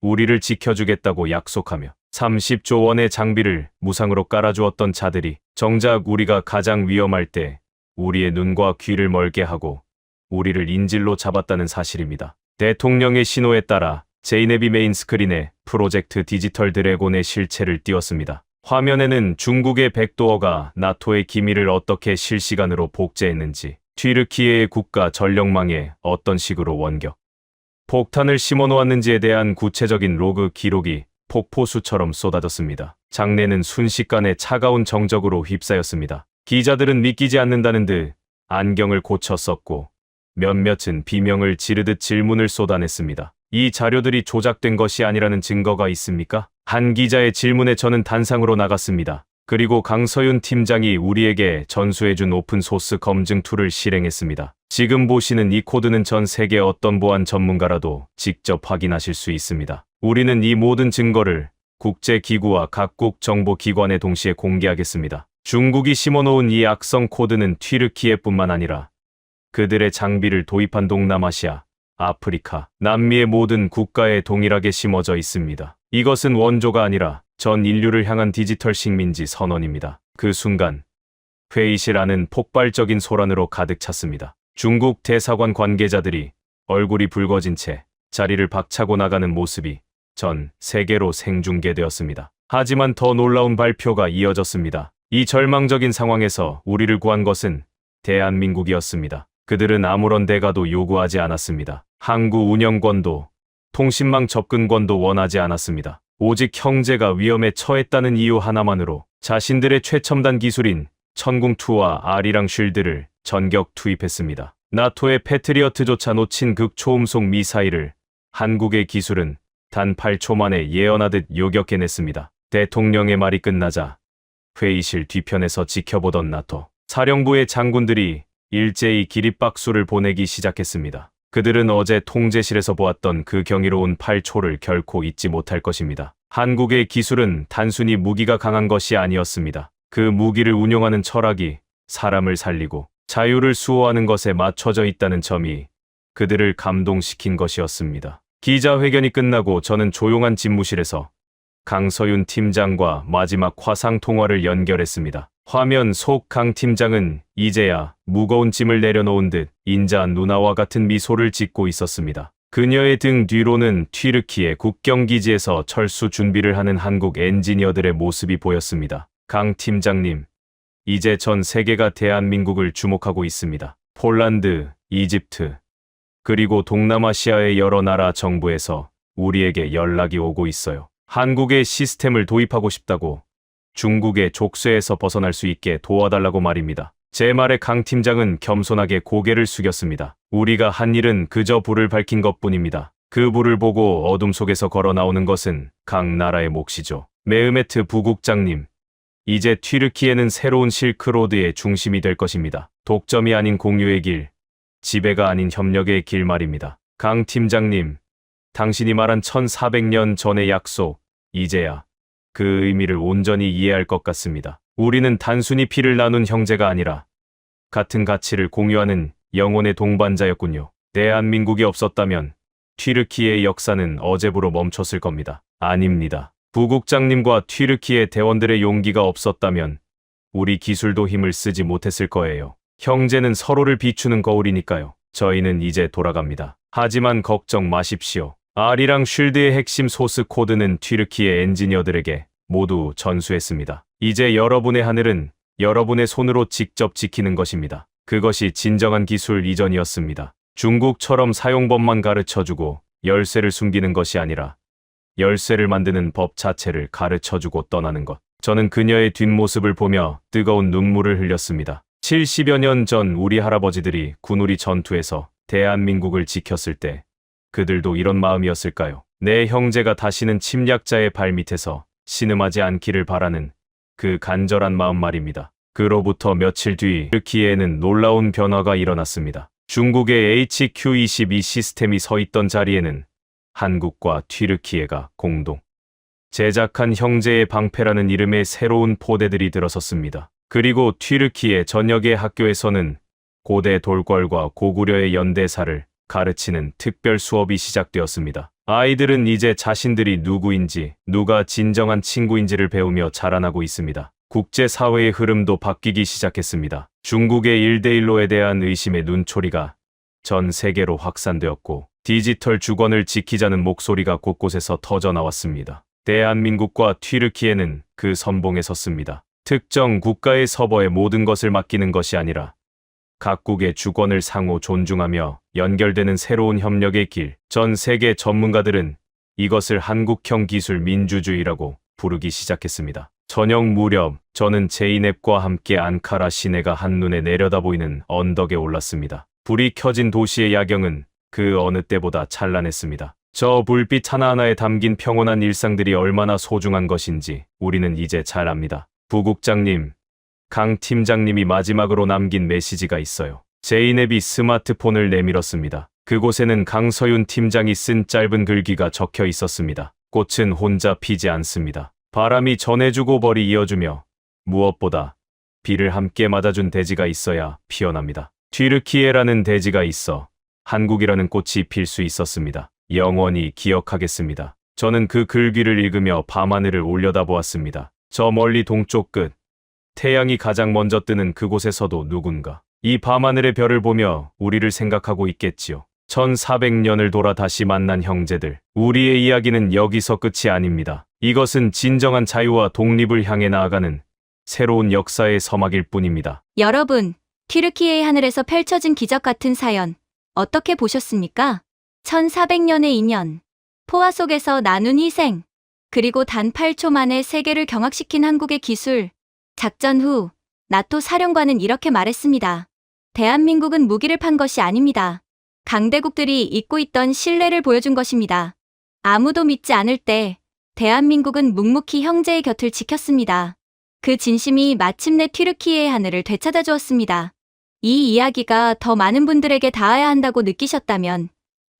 우리를 지켜주겠다고 약속하며 30조 원의 장비를 무상으로 깔아주었던 자들이 정작 우리가 가장 위험할 때 우리의 눈과 귀를 멀게 하고 우리를 인질로 잡았다는 사실입니다. 대통령의 신호에 따라 제이넵이 메인 스크린에 프로젝트 디지털 드래곤의 실체를 띄웠습니다. 화면에는 중국의 백도어가 나토의 기밀을 어떻게 실시간으로 복제했는지, 튀르키예의 국가 전력망에 어떤 식으로 원격 폭탄을 심어놓았는지에 대한 구체적인 로그 기록이 폭포수처럼 쏟아졌습니다. 장내는 순식간에 차가운 정적으로 휩싸였습니다. 기자들은 믿기지 않는다는 듯 안경을 고쳐 썼고 몇몇은 비명을 지르듯 질문을 쏟아냈습니다. 이 자료들이 조작된 것이 아니라는 증거가 있습니까? 한 기자의 질문에 저는 단상으로 나갔습니다. 그리고 강서윤 팀장이 우리에게 전수해준 오픈소스 검증 툴을 실행했습니다. 지금 보시는 이 코드는 전 세계 어떤 보안 전문가라도 직접 확인하실 수 있습니다. 우리는 이 모든 증거를 국제기구와 각국 정보기관에 동시에 공개하겠습니다. 중국이 심어놓은 이 악성 코드는 튀르키예뿐만 아니라 그들의 장비를 도입한 동남아시아, 아프리카, 남미의 모든 국가에 동일하게 심어져 있습니다. 이것은 원조가 아니라 전 인류를 향한 디지털 식민지 선언입니다. 그 순간 회의실 안은 폭발적인 소란으로 가득 찼습니다. 중국 대사관 관계자들이 얼굴이 붉어진 채 자리를 박차고 나가는 모습이 전 세계로 생중계되었습니다. 하지만 더 놀라운 발표가 이어졌습니다. 이 절망적인 상황에서 우리를 구한 것은 대한민국이었습니다. 그들은 아무런 대가도 요구하지 않았습니다. 항구 운영권도 통신망 접근권도 원하지 않았습니다. 오직 형제가 위험에 처했다는 이유 하나만으로 자신들의 최첨단 기술인 천궁2와 아리랑 쉴드를 전격 투입했습니다. 나토의 패트리어트조차 놓친 극초음속 미사일을 한국의 기술은 단 8초 만에 예언하듯 요격해냈습니다. 대통령의 말이 끝나자 회의실 뒤편에서 지켜보던 나토 사령부의 장군들이 일제히 기립박수를 보내기 시작했습니다. 그들은 어제 통제실에서 보았던 그 경이로운 8초를 결코 잊지 못할 것입니다. 한국의 기술은 단순히 무기가 강한 것이 아니었습니다. 그 무기를 운용하는 철학이 사람을 살리고 자유를 수호하는 것에 맞춰져 있다는 점이 그들을 감동시킨 것이었습니다. 기자회견이 끝나고 저는 조용한 집무실에서 강서윤 팀장과 마지막 화상 통화를 연결했습니다. 화면 속 강 팀장은 이제야 무거운 짐을 내려놓은 듯 인자한 누나와 같은 미소를 짓고 있었습니다. 그녀의 등 뒤로는 튀르키예 국경기지에서 철수 준비를 하는 한국 엔지니어들의 모습이 보였습니다. 강 팀장님, 이제 전 세계가 대한민국을 주목하고 있습니다. 폴란드, 이집트, 그리고 동남아시아의 여러 나라 정부에서 우리에게 연락이 오고 있어요. 한국의 시스템을 도입하고 싶다고, 중국의 족쇄에서 벗어날 수 있게 도와달라고 말입니다. 제 말에 강 팀장은 겸손하게 고개를 숙였습니다. 우리가 한 일은 그저 불을 밝힌 것뿐입니다. 그 불을 보고 어둠 속에서 걸어 나오는 것은 각 나라의 몫이죠. 메흐메트 부국장님, 이제 튀르키예는 새로운 실크로드의 중심이 될 것입니다. 독점이 아닌 공유의 길, 지배가 아닌 협력의 길 말입니다. 강 팀장님, 당신이 말한 1400년 전의 약속, 이제야 그 의미를 온전히 이해할 것 같습니다. 우리는 단순히 피를 나눈 형제가 아니라 같은 가치를 공유하는 영혼의 동반자였군요. 대한민국이 없었다면 튀르키예의 역사는 어제부로 멈췄을 겁니다. 아닙니다. 부국장님과 튀르키예 대원들의 용기가 없었다면 우리 기술도 힘을 쓰지 못했을 거예요. 형제는 서로를 비추는 거울이니까요. 저희는 이제 돌아갑니다. 하지만 걱정 마십시오. 아리랑 쉴드의 핵심 소스 코드는 튀르키예 엔지니어들에게 모두 전수했습니다. 이제 여러분의 하늘은 여러분의 손으로 직접 지키는 것입니다. 그것이 진정한 기술 이전이었습니다. 중국처럼 사용법만 가르쳐주고 열쇠를 숨기는 것이 아니라 열쇠를 만드는 법 자체를 가르쳐주고 떠나는 것. 저는 그녀의 뒷모습을 보며 뜨거운 눈물을 흘렸습니다. 70여 년 전 우리 할아버지들이 군우리 전투에서 대한민국을 지켰을 때 그들도 이런 마음이었을까요? 내 형제가 다시는 침략자의 발밑에서 신음하지 않기를 바라는 그 간절한 마음 말입니다. 그로부터 며칠 뒤 튀르키예에는 놀라운 변화가 일어났습니다. 중국의 HQ-22 시스템이 서 있던 자리에는 한국과 튀르키예가 공동 제작한 형제의 방패라는 이름의 새로운 포대들이 들어섰습니다. 그리고 튀르키예 전역의 학교에서는 고대 돌궐과 고구려의 연대사를 가르치는 특별 수업이 시작되었습니다. 아이들은 이제 자신들이 누구인지, 누가 진정한 친구인지를 배우며 자라나고 있습니다. 국제사회의 흐름도 바뀌기 시작했습니다. 중국의 1대1로에 대한 의심의 눈초리가 전 세계로 확산되었고 디지털 주권을 지키자는 목소리가 곳곳에서 터져나왔습니다. 대한민국과 튀르키예는 그 선봉에 섰습니다. 특정 국가의 서버에 모든 것을 맡기는 것이 아니라 각국의 주권을 상호 존중하며 연결되는 새로운 협력의 길. 전 세계 전문가들은 이것을 한국형 기술 민주주의라고 부르기 시작했습니다. 저녁 무렵 저는 제이넵과 함께 앙카라 시내가 한눈에 내려다보이는 언덕에 올랐습니다. 불이 켜진 도시의 야경은 그 어느 때보다 찬란했습니다. 저 불빛 하나하나에 담긴 평온한 일상들이 얼마나 소중한 것인지 우리는 이제 잘 압니다. 부국장님, 강 팀장님이 마지막으로 남긴 메시지가 있어요. 제이넵이 스마트폰을 내밀었습니다. 그곳에는 강서윤 팀장이 쓴 짧은 글귀가 적혀 있었습니다. 꽃은 혼자 피지 않습니다. 바람이 전해주고 벌이 이어주며 무엇보다 비를 함께 맞아준 대지가 있어야 피어납니다. 튀르키예라는 대지가 있어 한국이라는 꽃이 필 수 있었습니다. 영원히 기억하겠습니다. 저는 그 글귀를 읽으며 밤하늘을 올려다보았습니다. 저 멀리 동쪽 끝, 태양이 가장 먼저 뜨는 그곳에서도 누군가 이 밤하늘의 별을 보며 우리를 생각하고 있겠지요. 1400년을 돌아 다시 만난 형제들. 우리의 이야기는 여기서 끝이 아닙니다. 이것은 진정한 자유와 독립을 향해 나아가는 새로운 역사의 서막일 뿐입니다. 여러분, 튀르키예의 하늘에서 펼쳐진 기적 같은 사연, 어떻게 보셨습니까? 1400년의 인연, 포화 속에서 나눈 희생, 그리고 단 8초 만에 세계를 경악시킨 한국의 기술. 작전 후 나토 사령관은 이렇게 말했습니다. 대한민국은 무기를 판 것이 아닙니다. 강대국들이 잊고 있던 신뢰를 보여준 것입니다. 아무도 믿지 않을 때 대한민국은 묵묵히 형제의 곁을 지켰습니다. 그 진심이 마침내 튀르키예의 하늘을 되찾아 주었습니다. 이 이야기가 더 많은 분들에게 닿아야 한다고 느끼셨다면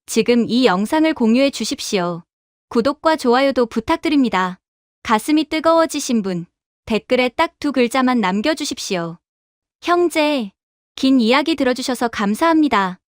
지금 이 영상을 공유해 주십시오. 구독과 좋아요도 부탁드립니다. 가슴이 뜨거워지신 분, 댓글에 딱 2글자만 남겨주십시오. 형제, 긴 이야기 들어주셔서 감사합니다.